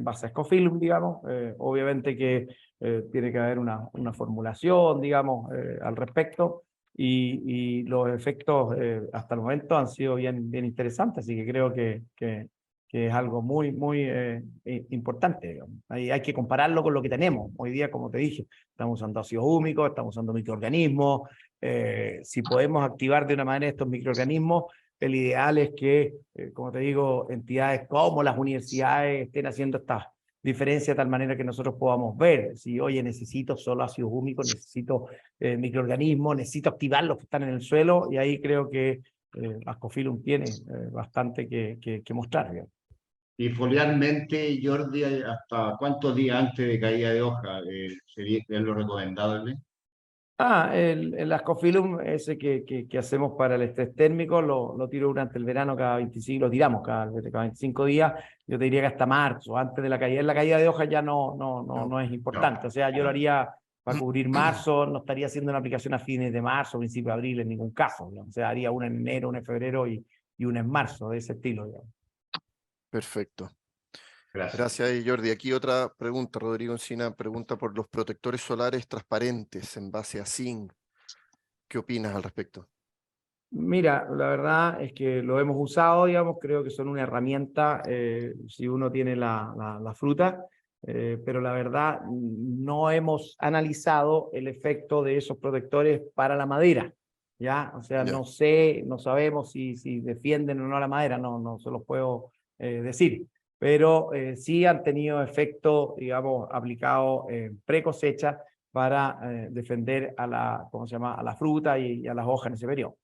Ascophyllum, digamos. Obviamente que tiene que haber una formulación, digamos, al respecto. Y los efectos hasta el momento han sido bien interesantes, así que creo que es algo muy importante, digamos. Hay que compararlo con lo que tenemos. Hoy día, como te dije, estamos usando ácidos húmicos, estamos usando microorganismos. Si podemos activar de una manera estos microorganismos, el ideal es que, como te digo, entidades como las universidades estén haciendo estas diferencias de tal manera que nosotros podamos ver si, oye, necesito solo ácidos húmicos, necesito microorganismos, necesito activar los que están en el suelo, y ahí creo que Ascophyllum tiene bastante que mostrar, digamos. Y foliarmente, Jordi, ¿hasta cuántos días antes de caída de hoja sería lo recomendable? El Ascophyllum ese que hacemos para el estrés térmico, lo tiro durante el verano cada 25, lo tiramos cada 25 días, yo te diría que hasta marzo, antes de la caída. La caída de hoja ya no es importante, o sea, yo lo haría para cubrir marzo, no estaría haciendo una aplicación a fines de marzo, principio de abril en ningún caso, ¿no? O sea, haría una en enero, una en febrero y una en marzo, de ese estilo, digamos. Perfecto. Gracias. Gracias, Jordi. Aquí otra pregunta, Rodrigo Encina pregunta por los protectores solares transparentes en base a zinc. ¿Qué opinas al respecto? Mira, la verdad es que lo hemos usado, digamos, creo que son una herramienta si uno tiene la fruta, pero la verdad no hemos analizado el efecto de esos protectores para la madera, ¿ya? O sea, Ya. no sé, no sabemos si defienden o no la madera, no se los puedo decir, pero sí han tenido efecto, digamos, aplicado pre cosecha para defender a la, ¿cómo se llama?, a la fruta y a las hojas en ese periodo.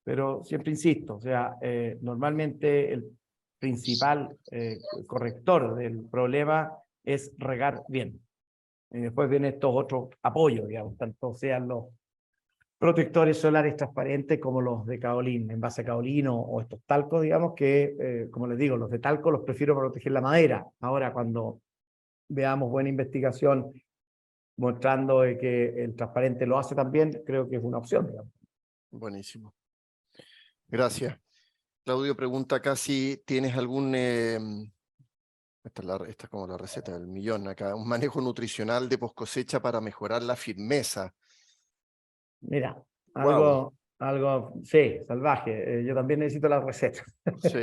Pero siempre insisto, o sea, normalmente el principal corrector del problema es regar bien. Y después vienen estos otros apoyos, digamos, tanto sean los protectores solares transparentes como los de kaolín, en base a kaolín o estos talcos, digamos, que, como les digo, los de talco los prefiero para proteger la madera. Ahora, cuando veamos buena investigación mostrando que el transparente lo hace también, creo que es una opción, digamos. Buenísimo. Gracias. Claudio pregunta acá si tienes algún, esta es como la receta del millón acá, un manejo nutricional de poscosecha para mejorar la firmeza. Mira, Wow. algo, sí, salvaje. Yo también necesito la receta. Sí.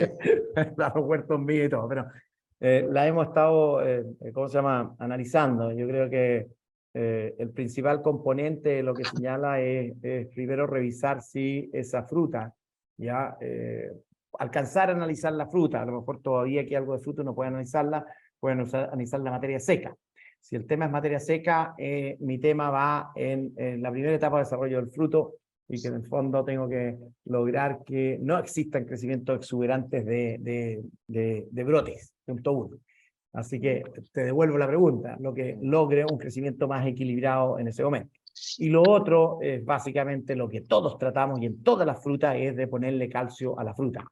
Los huertos míos y todo, pero la hemos estado, ¿cómo se llama?, analizando. Yo creo que el principal componente de lo que señala es primero revisar si esa fruta, ya, alcanzar a analizar la fruta, a lo mejor todavía que algo de fruta no puede analizarla, pueden analizar la materia seca. Si el tema es materia seca, mi tema va en la primera etapa de desarrollo del fruto y que en el fondo tengo que lograr que no existan crecimientos exuberantes de brotes, punto uno. Así que te devuelvo la pregunta, lo que logre un crecimiento más equilibrado en ese momento. Y lo otro es básicamente lo que todos tratamos y en todas las frutas es de ponerle calcio a la fruta.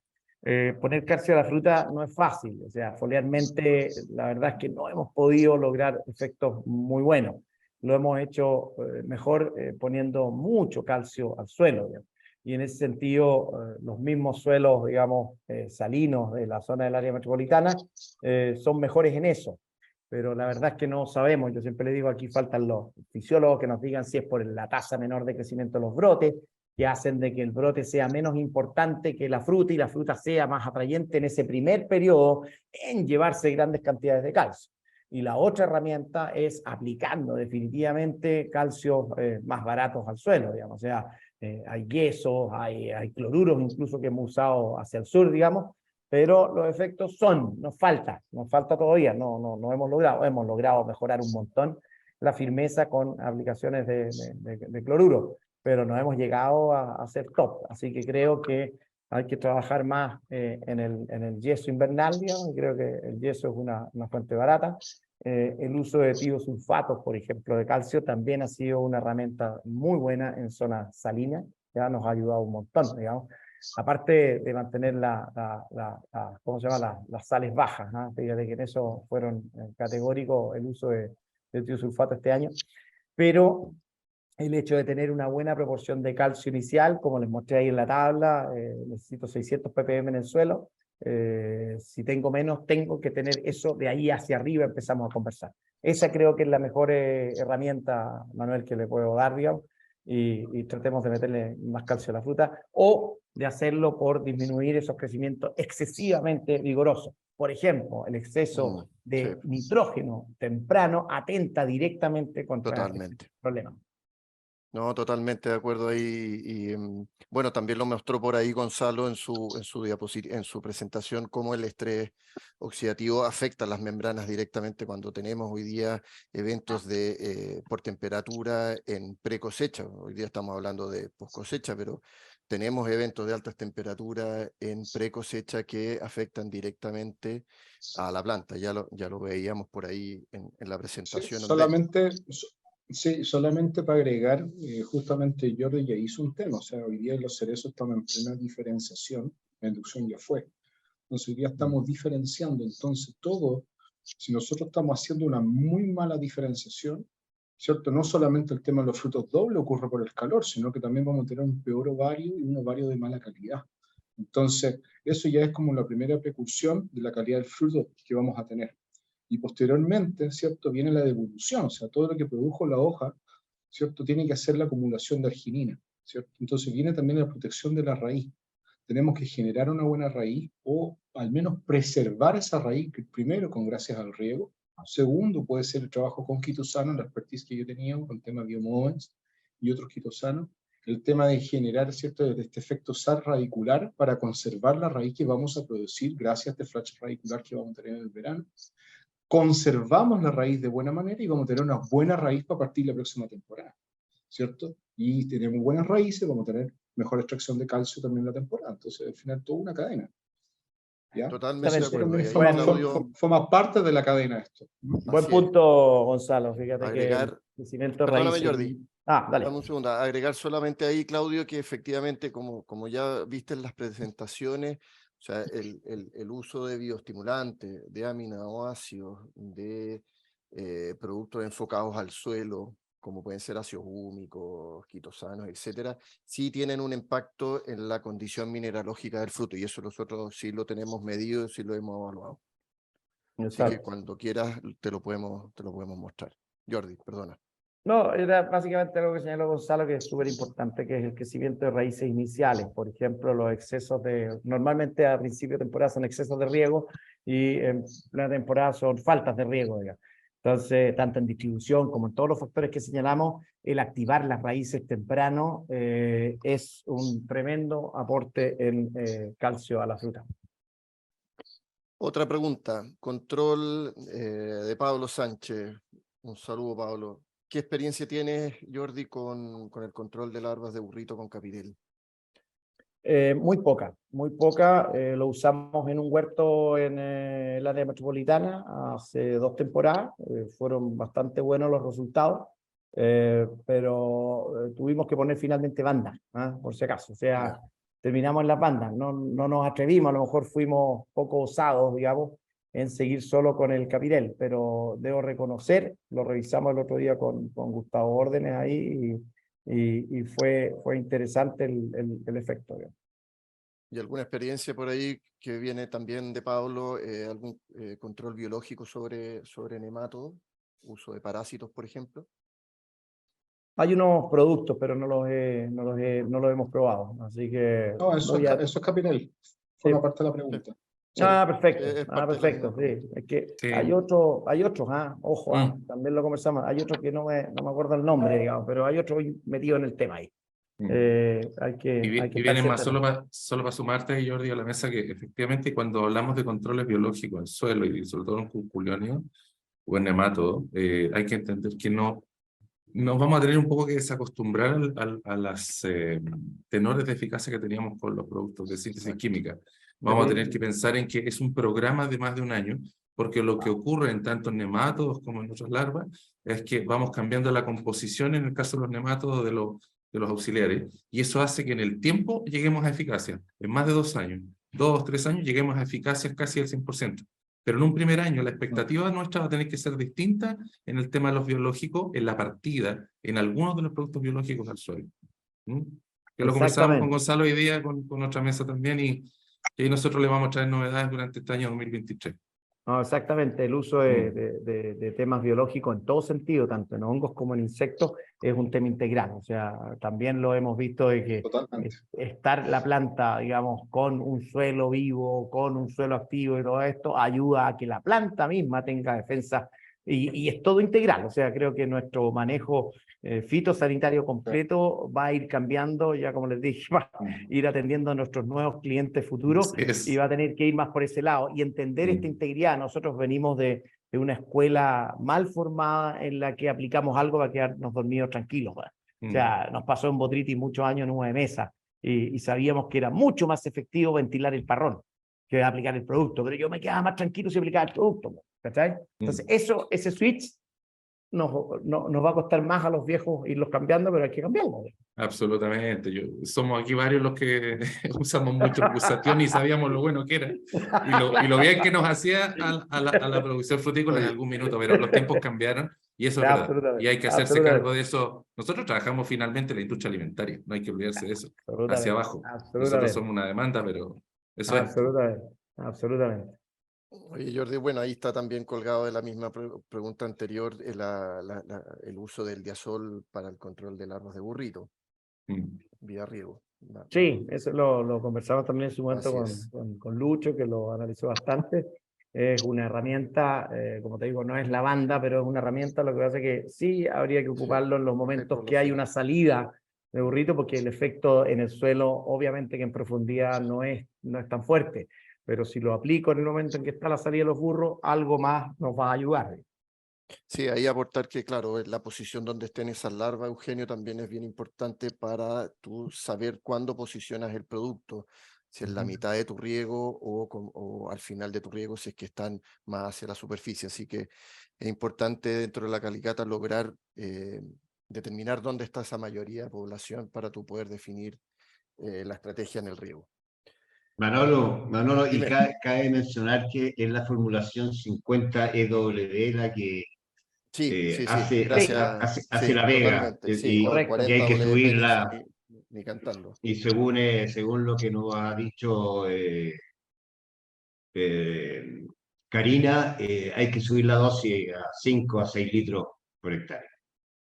Poner calcio a la fruta no es fácil, o sea, foliarmente la verdad es que no hemos podido lograr efectos muy buenos. Lo hemos hecho mejor poniendo mucho calcio al suelo, digamos. Y en ese sentido, los mismos suelos, digamos, salinos de la zona del área metropolitana son mejores en eso. Pero la verdad es que no sabemos, yo siempre le digo, aquí faltan los fisiólogos que nos digan si es por la tasa menor de crecimiento de los brotes, que hacen de que el brote sea menos importante que la fruta y la fruta sea más atrayente en ese primer periodo en llevarse grandes cantidades de calcio. Y la otra herramienta es aplicando definitivamente calcios más baratos al suelo, digamos. O sea, hay yesos, hay cloruros incluso que hemos usado hacia el sur, digamos, pero los efectos nos falta todavía, no hemos logrado mejorar un montón la firmeza con aplicaciones de cloruro, pero no hemos llegado a ser top, así que creo que hay que trabajar más en el yeso invernal, digamos, y creo que el yeso es una fuente barata. El uso de tiosulfatos, por ejemplo, de calcio, también ha sido una herramienta muy buena en zonas salinas, ya nos ha ayudado un montón, digamos. Aparte de mantener ¿cómo se llama? Las sales bajas, ¿no? Fíjate que en eso fueron categóricos el uso de tiosulfato este año, pero el hecho de tener una buena proporción de calcio inicial, como les mostré ahí en la tabla, necesito 600 ppm en el suelo, si tengo menos, tengo que tener eso de ahí hacia arriba, empezamos a conversar. Esa creo que es la mejor herramienta, Manuel, que le puedo dar, digamos, y tratemos de meterle más calcio a la fruta, o de hacerlo por disminuir esos crecimientos excesivamente vigorosos. Por ejemplo, el exceso de Sí, nitrógeno temprano atenta directamente contra este totalmente. problema. No, totalmente de acuerdo ahí. Y bueno, también lo mostró por ahí Gonzalo en su presentación, cómo el estrés oxidativo afecta las membranas directamente cuando tenemos hoy día eventos por temperatura en pre-cosecha. Hoy día estamos hablando de post-cosecha, pero tenemos eventos de altas temperaturas en pre-cosecha que afectan directamente a la planta. Ya lo veíamos por ahí en la presentación. Solamente para agregar, justamente Jordi ya hizo un tema, o sea, hoy día los cerezos estamos en plena diferenciación, la inducción ya fue, entonces hoy día estamos diferenciando, entonces todo, si nosotros estamos haciendo una muy mala diferenciación, ¿cierto? No solamente el tema de los frutos dobles ocurre por el calor, sino que también vamos a tener un peor ovario y un ovario de mala calidad. Entonces, eso ya es como la primera precursión de la calidad del fruto que vamos a tener. Y posteriormente, ¿cierto?, viene la devolución, o sea, todo lo que produjo la hoja, ¿cierto?, tiene que hacer la acumulación de arginina. ¿cierto? Entonces viene también la protección de la raíz. Tenemos que generar una buena raíz o al menos preservar esa raíz, que primero con gracias al riego. Segundo, puede ser el trabajo con quitosano, la expertise que yo tenía con temas biomovens y otros quitosanos. El tema de generar, ¿cierto?, de este efecto SAR radicular para conservar la raíz que vamos a producir gracias a este flash radicular que vamos a tener en el verano. Conservamos la raíz de buena manera y vamos a tener una buena raíz para partir la próxima temporada, ¿cierto? Y tenemos buenas raíces, vamos a tener mejor extracción de calcio también en la temporada. Entonces, al final, toda una cadena. ¿Ya? Totalmente de Eso acuerdo. también Y ahí, Claudio, forma parte de la cadena esto. Buen así es. punto, Gonzalo. Fíjate que el Agregar, crecimiento de perdóname, raíces. Jordi, Dale. dame un segundo, agregar solamente ahí, Claudio, que efectivamente, como ya viste en las presentaciones, o sea, el uso de bioestimulantes, de aminoácidos, de productos enfocados al suelo, como pueden ser ácidos húmicos, quitosanos, etcétera, sí tienen un impacto en la condición mineralógica del fruto, y eso nosotros sí lo tenemos medido, sí lo hemos evaluado. Así que Exacto. cuando quieras te lo podemos mostrar. Jordi, perdona. No, era básicamente algo que señaló Gonzalo, que es súper importante, que es el crecimiento de raíces iniciales. Por ejemplo, los excesos normalmente a principio de temporada son excesos de riego y en plena temporada son faltas de riego, digamos. Entonces, tanto en distribución como en todos los factores que señalamos, el activar las raíces temprano es un tremendo aporte en calcio a la fruta. Otra pregunta, control de Pablo Sánchez. Un saludo, Pablo. ¿Qué experiencia tienes, Jordi, con el control de larvas de burrito con capitel? Muy poca, muy poca. Lo usamos en un huerto en el área metropolitana hace 2 temporadas. Fueron bastante buenos los resultados, pero tuvimos que poner finalmente bandas, por si acaso. O sea, terminamos en las bandas. No nos atrevimos, a lo mejor fuimos poco osados, digamos, en seguir solo con el capirel, pero debo reconocer, lo revisamos el otro día con Gustavo Órdenes ahí y fue interesante el efecto, digamos. ¿Y alguna experiencia por ahí que viene también de Pablo, algún control biológico sobre nemátodos, uso de parásitos, por ejemplo? Hay unos productos, pero no los hemos probado, así que No, eso es capital. Forma parte de la pregunta. Sí. Perfecto. Es parte de la misma Perfecto, sí. pregunta. Es que Sí. hay otros, ojo, también lo conversamos, hay otros que no me acuerdo el nombre, digamos, pero hay otro metido en el tema ahí. Hay que Y estar viene más cerca. solo para sumarte, Jordi, a la mesa, que efectivamente cuando hablamos de controles biológicos en suelo y sobre todo en cuculionios o en nematodo, hay que entender que nos vamos a tener un poco que desacostumbrar a las tenores de eficacia que teníamos con los productos de síntesis química. Vamos a tener que pensar en que es un programa de más de un año, porque lo que ocurre en tanto en nemátodos como en otras larvas es que vamos cambiando la composición, en el caso de los nemátodos, de los auxiliares, y eso hace que en el tiempo lleguemos a eficacia. En más de 2 años, 2, 3 años, lleguemos a eficacia casi al 100%. Pero en un primer año la expectativa nuestra va a tener que ser distinta en el tema de los biológicos, en la partida, en algunos de los productos biológicos al suelo. Que lo conversábamos con Exactamente. Gonzalo hoy día, con otra mesa también, y ahí nosotros le vamos a traer novedades durante este año 2023. No, exactamente, el uso de temas biológicos en todo sentido, tanto en hongos como en insectos, es un tema integral. O sea, también lo hemos visto de que Totalmente. estar la planta, digamos, con un suelo vivo, con un suelo activo y todo esto, ayuda a que la planta misma tenga defensa y es todo integral. O sea, creo que nuestro manejo fitosanitario completo va a ir cambiando, ya como les dije, va a ir atendiendo a nuestros nuevos clientes futuros. Y va a tener que ir más por ese lado y entender esta integridad. Nosotros venimos de una escuela mal formada en la que aplicamos algo para quedarnos dormidos tranquilos. O sea, nos pasó en Botrytis muchos años en 9 mesas y sabíamos que era mucho más efectivo ventilar el parrón que aplicar el producto, pero yo me quedaba más tranquilo si aplicaba el producto. ¿Cachai? Entonces, ese switch nos va a costar más a los viejos irlos cambiando, pero hay que cambiarlo. Absolutamente. Somos aquí varios los que usamos mucho el Gusation y sabíamos lo bueno que era. Y lo bien que nos hacía a la producción frutícola en algún minuto, pero los tiempos cambiaron y eso es verdad. Y hay que hacerse cargo de eso. Nosotros trabajamos finalmente en la industria alimentaria, no hay que olvidarse de eso. Hacia abajo. Nosotros somos una demanda, pero eso es. Absolutamente. Oye, Jordi, bueno, ahí está también colgado de la misma pregunta anterior el uso del diazol para el control de larvas de burrito. vía riego. Sí, eso lo conversamos también en su momento Así es. con Lucho, que lo analizó bastante. Es una herramienta, como te digo, no es la banda, pero es una herramienta, lo que pasa es que sí habría que ocuparlo en los momentos que hay una salida de burrito, porque el efecto en el suelo, obviamente que en profundidad no es tan fuerte, pero si lo aplico en el momento en que está la salida de los burros, algo más nos va a ayudar. Sí, ahí aportar que, claro, la posición donde estén esas larvas, Eugenio, también es bien importante para tú saber cuándo posicionas el producto, si en la mitad de tu riego o al final de tu riego, si es que están más hacia la superficie. Así que es importante dentro de la calicata lograr determinar dónde está esa mayoría de población para tú poder definir la estrategia en el riego. Manolo, y Dime. cabe mencionar que es la formulación 50EW la que Sí, sí, sí, hace gracias. hace Sí, la pega totalmente. Sí, no, el Correcto. y hay que 40WP subirla. ni cantando. Y según lo que nos ha dicho Karina, hay que subir la dosis a 5 a 6 litros por hectárea.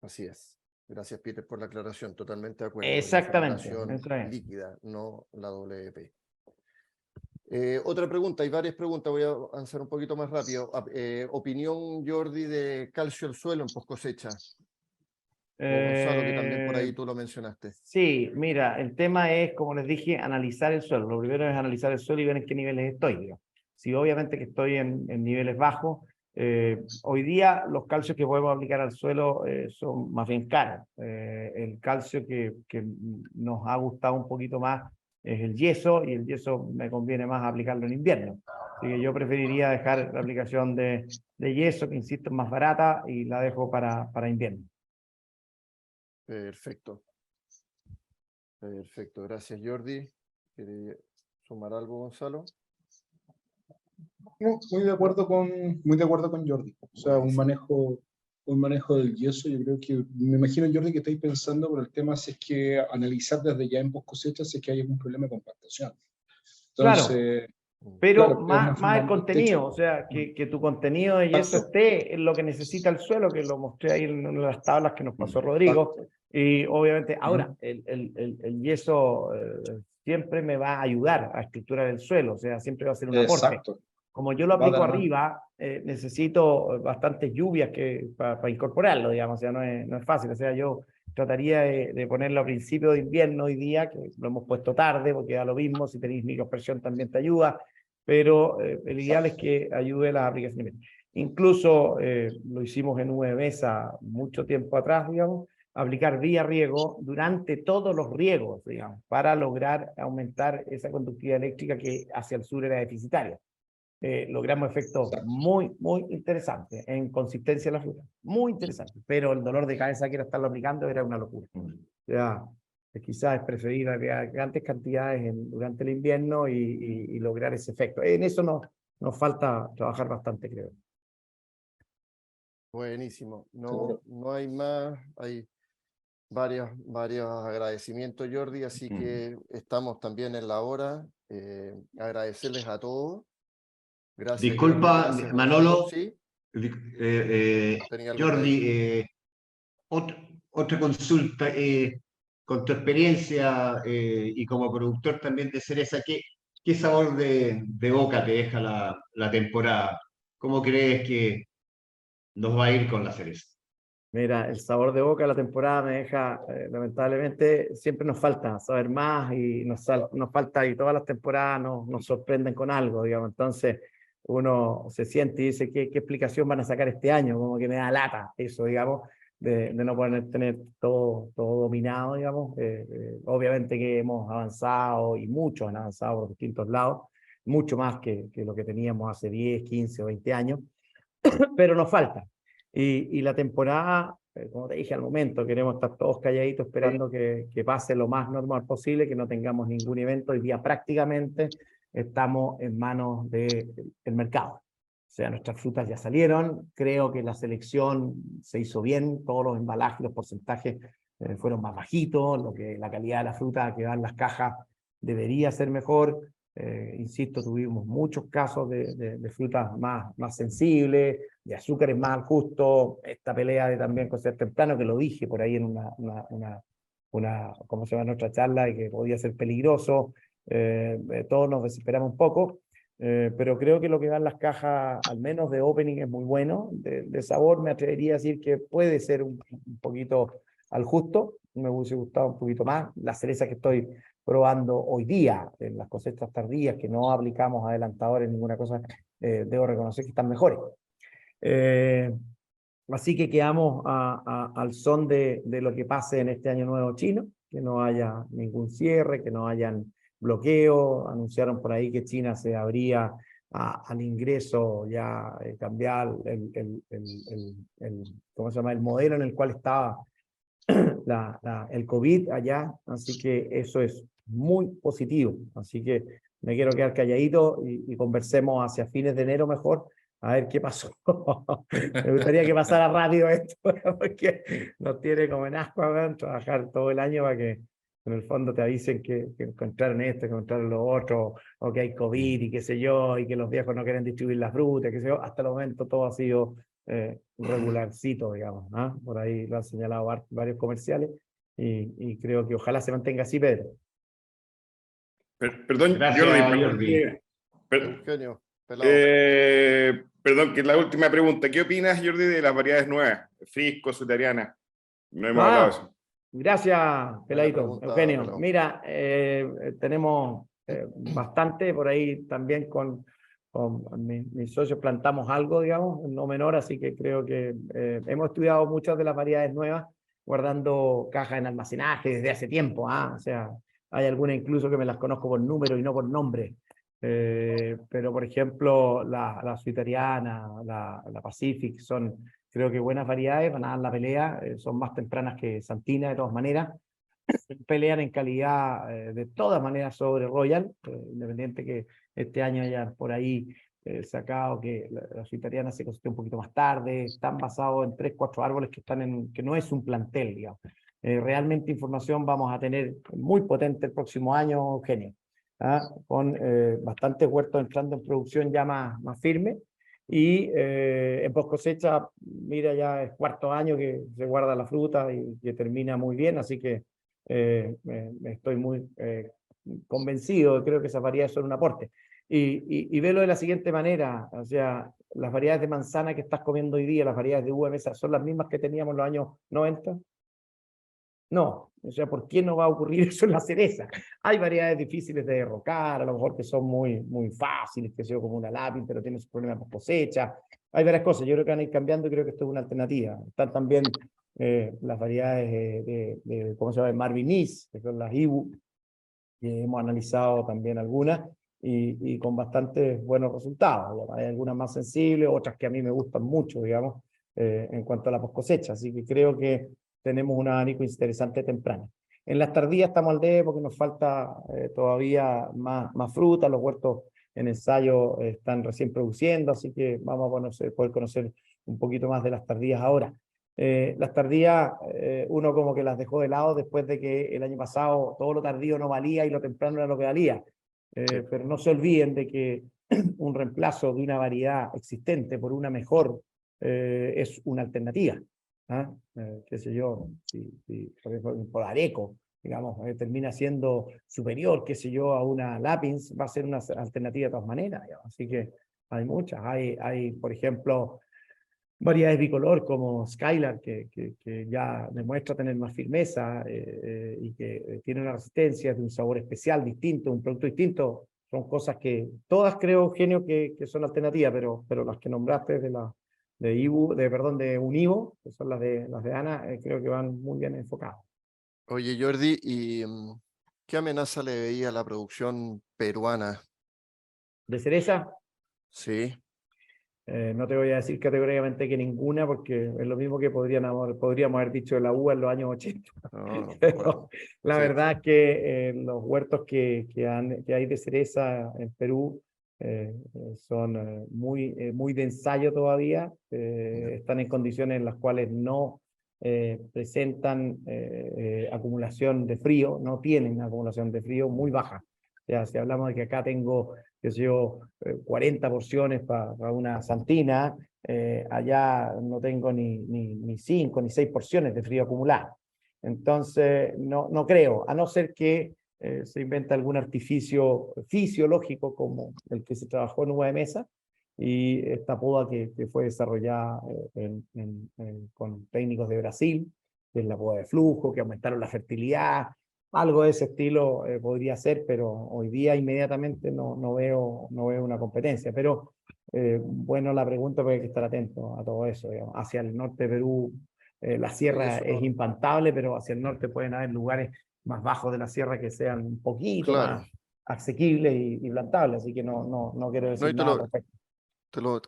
Así es. Gracias, Peter, por la aclaración. Totalmente de acuerdo. Es la Exactamente, formulación eso es. líquida, no la WP. Otra pregunta, hay varias preguntas, voy a avanzar un poquito más rápido. Opinión, Jordi, de calcio al suelo en post cosecha. O Gonzalo, que también por ahí tú lo mencionaste. Sí, mira, el tema es, como les dije, analizar el suelo. Lo primero es analizar el suelo y ver en qué niveles estoy. Digamos. Si obviamente que estoy en niveles bajos, hoy día los calcios que podemos aplicar al suelo son más bien caros. El calcio que nos ha gustado un poquito más es el yeso, y el yeso me conviene más aplicarlo en invierno. Así que yo preferiría dejar la aplicación de yeso, que insisto es más barata, y la dejo para invierno. Perfecto. Perfecto, gracias, Jordi. ¿Quiere sumar algo, Gonzalo? No, muy de acuerdo con Jordi. O sea, Buenísimo. un manejo del yeso, yo creo que, me imagino, Jordi, que estáis pensando por el tema si es que analizar desde ya en post cosecha si es que hay algún problema de compactación. Claro, Entonces, pero claro, es una más el forma, de hecho, contenido, o sea, que tu contenido de yeso exacto, esté en lo que necesita el suelo, que lo mostré ahí en las tablas que nos pasó Rodrigo. exacto. Y obviamente, ahora, Ujú. el yeso siempre me va a ayudar a estructurar el suelo, o sea, siempre va a ser un aporte. Exacto. Como yo lo Va de aplico la mano. arriba, necesito bastantes lluvias para incorporarlo, digamos, o sea, no es fácil. O sea, yo trataría de ponerlo a principio de invierno hoy día, que lo hemos puesto tarde, porque da lo mismo, si tenéis microexpresión también te ayuda, pero el ideal es que ayude las aplicaciones. Incluso lo hicimos en VMesa mucho tiempo atrás, digamos, aplicar vía riego durante todos los riegos, digamos, para lograr aumentar esa conductividad eléctrica que hacia el sur era deficitaria. Logramos efectos muy interesantes en consistencia de la fruta, muy interesante, pero el dolor de cabeza que era estarlo aplicando era una locura. O sea, quizás es preferible agregar grandes cantidades durante el invierno y lograr ese efecto. En eso nos falta trabajar bastante, creo. Buenísimo. Seguro. No hay más. Hay varios agradecimientos, Jordi, así que estamos también en la hora. Agradecerles a todos. Gracias, Jordi. Disculpa, Gracias, Gonzalo. Manolo, Sí, tenía algo que Jordi, decir. otra consulta. Con tu experiencia y como productor también de cereza, ¿qué sabor de boca te deja la temporada? ¿Cómo crees que nos va a ir con la cereza? Mira, el sabor de boca de la temporada me deja, lamentablemente, siempre nos falta saber más y nos falta, y todas las temporadas nos sorprenden con algo, digamos. Entonces, uno se siente y dice, ¿qué explicación van a sacar este año? Como que me da lata eso, digamos, de no poder tener todo dominado, digamos. Obviamente que hemos avanzado, y muchos han avanzado por distintos lados, mucho más que lo que teníamos hace 10, 15 o 20 años, pero nos falta. Y la temporada, como te dije al momento, queremos estar todos calladitos esperando que pase lo más normal posible, que no tengamos ningún evento. Hoy día prácticamente estamos en manos del mercado. O sea, nuestras frutas ya salieron, creo que la selección se hizo bien, todos los embalajes, los porcentajes fueron más bajitos, la calidad de la fruta que va en las cajas debería ser mejor. Insisto, tuvimos muchos casos de frutas más sensibles, de azúcares más al justo, esta pelea de también cocer temprano, que lo dije por ahí en ¿cómo se llama nuestra charla? Y que podía ser peligroso. Todos nos desesperamos un poco, pero creo que lo que dan las cajas, al menos de opening, es muy bueno. De sabor me atrevería a decir que puede ser un poquito al justo, me hubiese gustado un poquito más. Las cerezas que estoy probando hoy día, en las cosechas tardías, que no aplicamos adelantadores, ninguna cosa, debo reconocer que están mejores. Así que quedamos al son de lo que pase en este año nuevo chino, que no haya ningún cierre, que no hayan bloqueo. Anunciaron por ahí que China se abría al ingreso ya, cambiar ¿cómo se llama? El modelo en el cual estaba el COVID allá, así que eso es muy positivo. Así que me quiero quedar calladito y conversemos hacia fines de enero mejor, a ver qué pasó. Me gustaría que pasara rápido esto, porque nos tiene como en asco, ¿verdad? Trabajar todo el año para que en el fondo te avisen que encontraron esto, que encontraron lo otro, o que hay COVID y qué sé yo, y que los viejos no quieren distribuir las frutas, qué sé yo. Hasta el momento todo ha sido regularcito, digamos, ¿no? Por ahí lo han señalado varios comerciales, y creo que ojalá se mantenga así, Pedro. Perdón, Gracias, Jordi. Eugenio, pelado. Perdón, que es la última pregunta. ¿Qué opinas, Jordi, de las variedades nuevas? Frisco, Sutariana. No hemos hablado de eso. Gracias, Peladito. pregunta, Eugenio. pelado. Mira, tenemos bastante por ahí también con mis socios plantamos algo, digamos, no menor, así que creo que hemos estudiado muchas de las variedades nuevas, guardando cajas en almacenaje desde hace tiempo. O sea, hay algunas incluso que me las conozco por número y no por nombre. Pero, por ejemplo, la Suiteriana, la Pacific, son, creo que, buenas variedades, van a dar la pelea, son más tempranas que Santina, de todas maneras. Pelean en calidad de todas maneras sobre Royal, independiente que este año hayan por ahí sacado que la Suiteriana se cosechó un poquito más tarde, están basados en 3, 4 árboles que están que no es un plantel, digamos. Realmente información vamos a tener muy potente el próximo año, Eugenio, con bastantes huertos entrando en producción ya más firme. Y en post cosecha, mira, ya es 4º año que se guarda la fruta y que termina muy bien, así que estoy muy convencido, creo que esas variedades son un aporte. Y velo de la siguiente manera, o sea, las variedades de manzana que estás comiendo hoy día, las variedades de uva de mesa, ¿son las mismas que teníamos en los años 90? No, o sea, ¿por qué no va a ocurrir eso en la cereza? Hay variedades difíciles de derrocar, a lo mejor que son muy fáciles, que sea como una lápiz, pero tienen sus problemas por cosecha. Hay varias cosas, yo creo que van a ir cambiando y creo que esto es una alternativa. Están también las variedades ¿cómo se llama? Marvinis, que son las Ibu, que hemos analizado también algunas, y con bastantes buenos resultados. Hay algunas más sensibles, otras que a mí me gustan mucho, digamos, en cuanto a la post cosecha. Así que creo que tenemos un abanico interesante temprano. En las tardías estamos al debe porque nos falta todavía más fruta, los huertos en ensayo están recién produciendo, así que vamos a poder conocer un poquito más de las tardías ahora. Las tardías, uno como que las dejó de lado después de que el año pasado todo lo tardío no valía y lo temprano era lo que valía. Pero no se olviden de que un reemplazo de una variedad existente por una mejor es una alternativa. Qué sé yo, por ejemplo, por Areco, digamos, termina siendo superior, qué sé yo, a una Lapins, va a ser una alternativa de todas maneras, digamos. Así que hay muchas. Hay, por ejemplo, variedades bicolor como Skylar, que ya demuestra tener más firmeza y que tiene una resistencia, de un sabor especial, distinto, un producto distinto. Son cosas que todas creo, Eugenio, que son alternativas, pero las que nombraste de Univo, que son las de Ana, creo que van muy bien enfocadas. Oye, Jordi, ¿y qué amenaza le veía a la producción peruana? ¿De cereza? Sí. No te voy a decir categóricamente que ninguna, porque es lo mismo que podríamos haber dicho de la uva en los años 80. Bueno, la sí. verdad es que los huertos que hay de cereza en Perú son muy de ensayo todavía, están en condiciones en las cuales no presentan acumulación de frío, no tienen acumulación de frío muy baja. O sea, si hablamos de que acá tengo, qué sé yo, 40 porciones para una santina, allá no tengo ni 5 ni 6 porciones de frío acumulado. Entonces, no creo, a no ser que se inventa algún artificio fisiológico como el que se trabajó en uva de mesa, y esta poda que fue desarrollada con técnicos de Brasil, que es la poda de flujo, que aumentaron la fertilidad, algo de ese estilo podría ser, pero hoy día inmediatamente no veo una competencia. Pero bueno, la pregunta, porque hay que estar atento a todo eso, digamos. Hacia el norte de Perú, la sierra eso es no- impantable, pero hacia el norte pueden haber lugares más bajos de la sierra que sean un poquito Claro. más asequibles y plantables, así que no quiero No, decir y nada al respecto.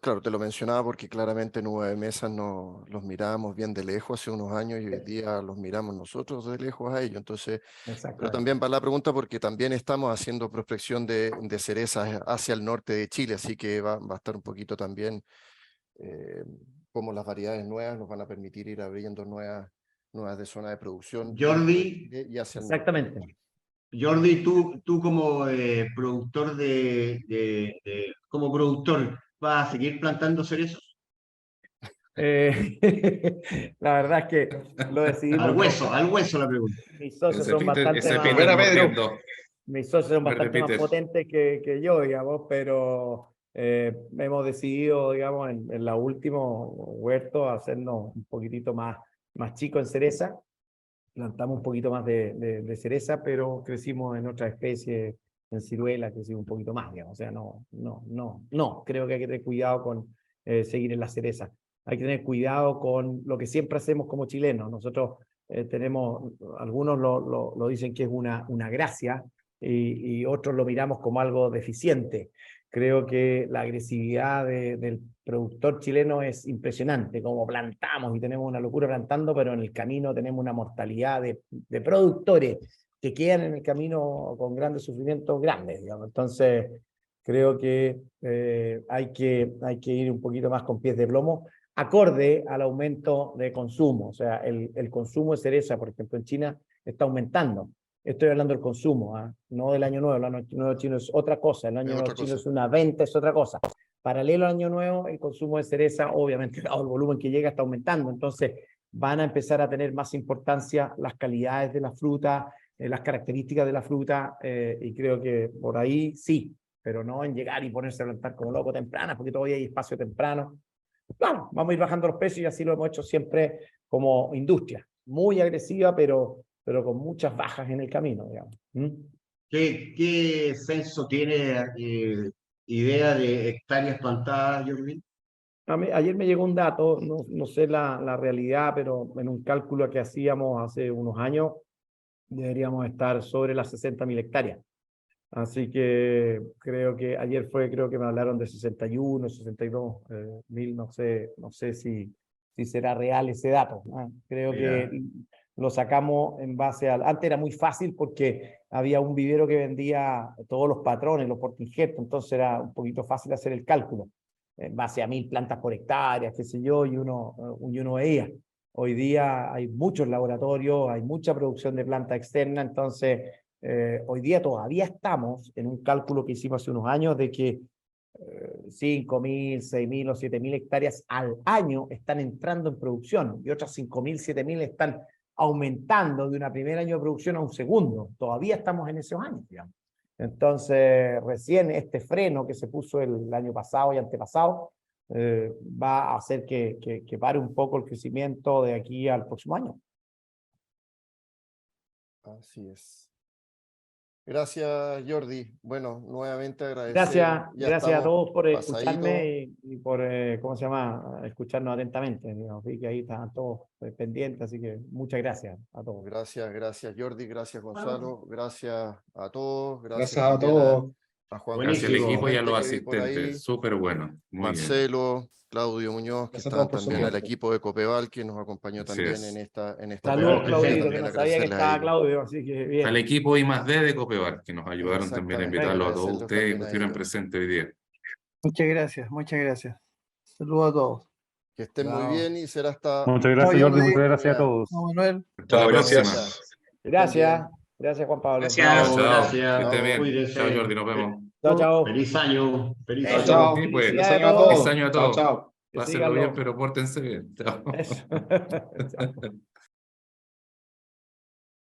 claro, te lo mencionaba porque claramente en Uva de Mesa los mirábamos bien de lejos hace unos años y hoy día los miramos nosotros de lejos a ellos. Entonces, pero Exactamente. también va la pregunta porque también estamos haciendo prospección de cerezas hacia el norte de Chile, así que va a estar un poquito también como las variedades nuevas nos van a permitir ir abriendo nuevas de zona de producción dentro de Jordi, Chile y hacia el norte. Exactamente. Jordi, tú como productor como productor, ¿vas a seguir plantando cerezos? La verdad es que lo decidimos. Al hueso la pregunta. Mis socios Ese son Peter, bastante ese más, Peter Buena, Pedro. mordiendo. mis socios son Verde bastante más Peter. potentes que yo, digamos, pero hemos decidido, digamos, en la última huerto hacernos un poquitito más chico en cereza. Plantamos un poquito más de cereza, pero crecimos en otras especies, en ciruela, crecimos un poquito más, digamos. O sea, creo que hay que tener cuidado con seguir en la cereza. Hay que tener cuidado con lo que siempre hacemos como chilenos. Nosotros tenemos, algunos lo dicen que es una gracia, y otros lo miramos como algo deficiente. Creo que la agresividad del productor chileno es impresionante, como plantamos y tenemos una locura plantando, pero en el camino tenemos una mortalidad de productores que quedan en el camino con grandes sufrimientos grandes, digamos. Entonces, creo que hay que ir un poquito más con pies de plomo, acorde al aumento de consumo. O sea, el consumo de cereza, por ejemplo, en China está aumentando. Estoy hablando del consumo, no del año nuevo. El año nuevo chino es otra cosa. El año Es nuevo otra chino cosa. es una venta, es otra cosa. Paralelo al año nuevo, el consumo de cereza, obviamente, dado el volumen que llega, está aumentando. Entonces, van a empezar a tener más importancia las calidades de la fruta, las características de la fruta, y creo que por ahí sí, pero no en llegar y ponerse a plantar como loco temprano, porque todavía hay espacio temprano. Claro, vamos a ir bajando los precios y así lo hemos hecho siempre como industria. Muy agresiva, pero con muchas bajas en el camino, digamos. ¿Qué censo tiene idea de hectáreas plantadas, Jordi? Ayer me llegó un dato, no sé la realidad, pero en un cálculo que hacíamos hace unos años, deberíamos estar sobre las 60.000 hectáreas. Así que creo que ayer creo que me hablaron de 61, 62 mil, no sé si será real ese dato. Creo Mira. que lo sacamos en base al... Antes era muy fácil porque había un vivero que vendía todos los patrones, los portinjertos, entonces era un poquito fácil hacer el cálculo en base a 1.000 plantas por hectárea, qué sé yo, y uno veía. Hoy día hay muchos laboratorios, hay mucha producción de planta externa, entonces hoy día todavía estamos en un cálculo que hicimos hace unos años de que 5.000, 6.000 o 7.000 hectáreas al año están entrando en producción y otras 5.000, 7.000 están aumentando de un primer año de producción a un segundo. Todavía estamos en esos años, digamos. Entonces, recién este freno que se puso el año pasado y antepasado va a hacer que pare un poco el crecimiento de aquí al próximo año. Así es. Gracias, Jordi. Bueno, nuevamente agradecer. Gracias a todos por pasadito. escucharme y por, ¿cómo se llama?, escucharnos atentamente. Digamos, vi que ahí están todos pendientes, así que muchas gracias a todos. Gracias Jordi, gracias Gonzalo, gracias a todos. Gracias a también todos. a Juan Gracias al Buenísimo. equipo y a los que vi por ahí, asistentes. Súper bueno. Muy bien. Marcelo, Claudio Muñoz, que Gracias a están todos por también al supuesto. equipo de Copeval, que nos acompañó Así también es. en esta Saludos, reunión. Claudito, que También no sabía que agradecerles a estaba ellos. Claudio, así que bien. Al equipo I+D de Copevar, que nos ayudaron también a Exactamente, invitarlos a todos agradecerlos ustedes y también a estuvieron ellos. presentes hoy día. Muchas gracias, muchas gracias. Saludos a todos. Que estén muy Chao. bien y será hasta... Muchas gracias, Chao, Jordi. Jordi. Muchas gracias a todos. Chao, Manuel. Hasta la próxima. Gracias Juan Pablo. Gracias. Chao, Chao, chao. gracias. Que esté bien. Cuídense. Chao, Jordi. Nos vemos. Chao. Feliz año. Feliz Eso. año. Chao. Sí, pues. Felicidades Feliz año a todos. Feliz año a Chao, todos. chao. Que Pásenlo sigan bien, los- pero pórtense bien. Chao. Eso. Chao.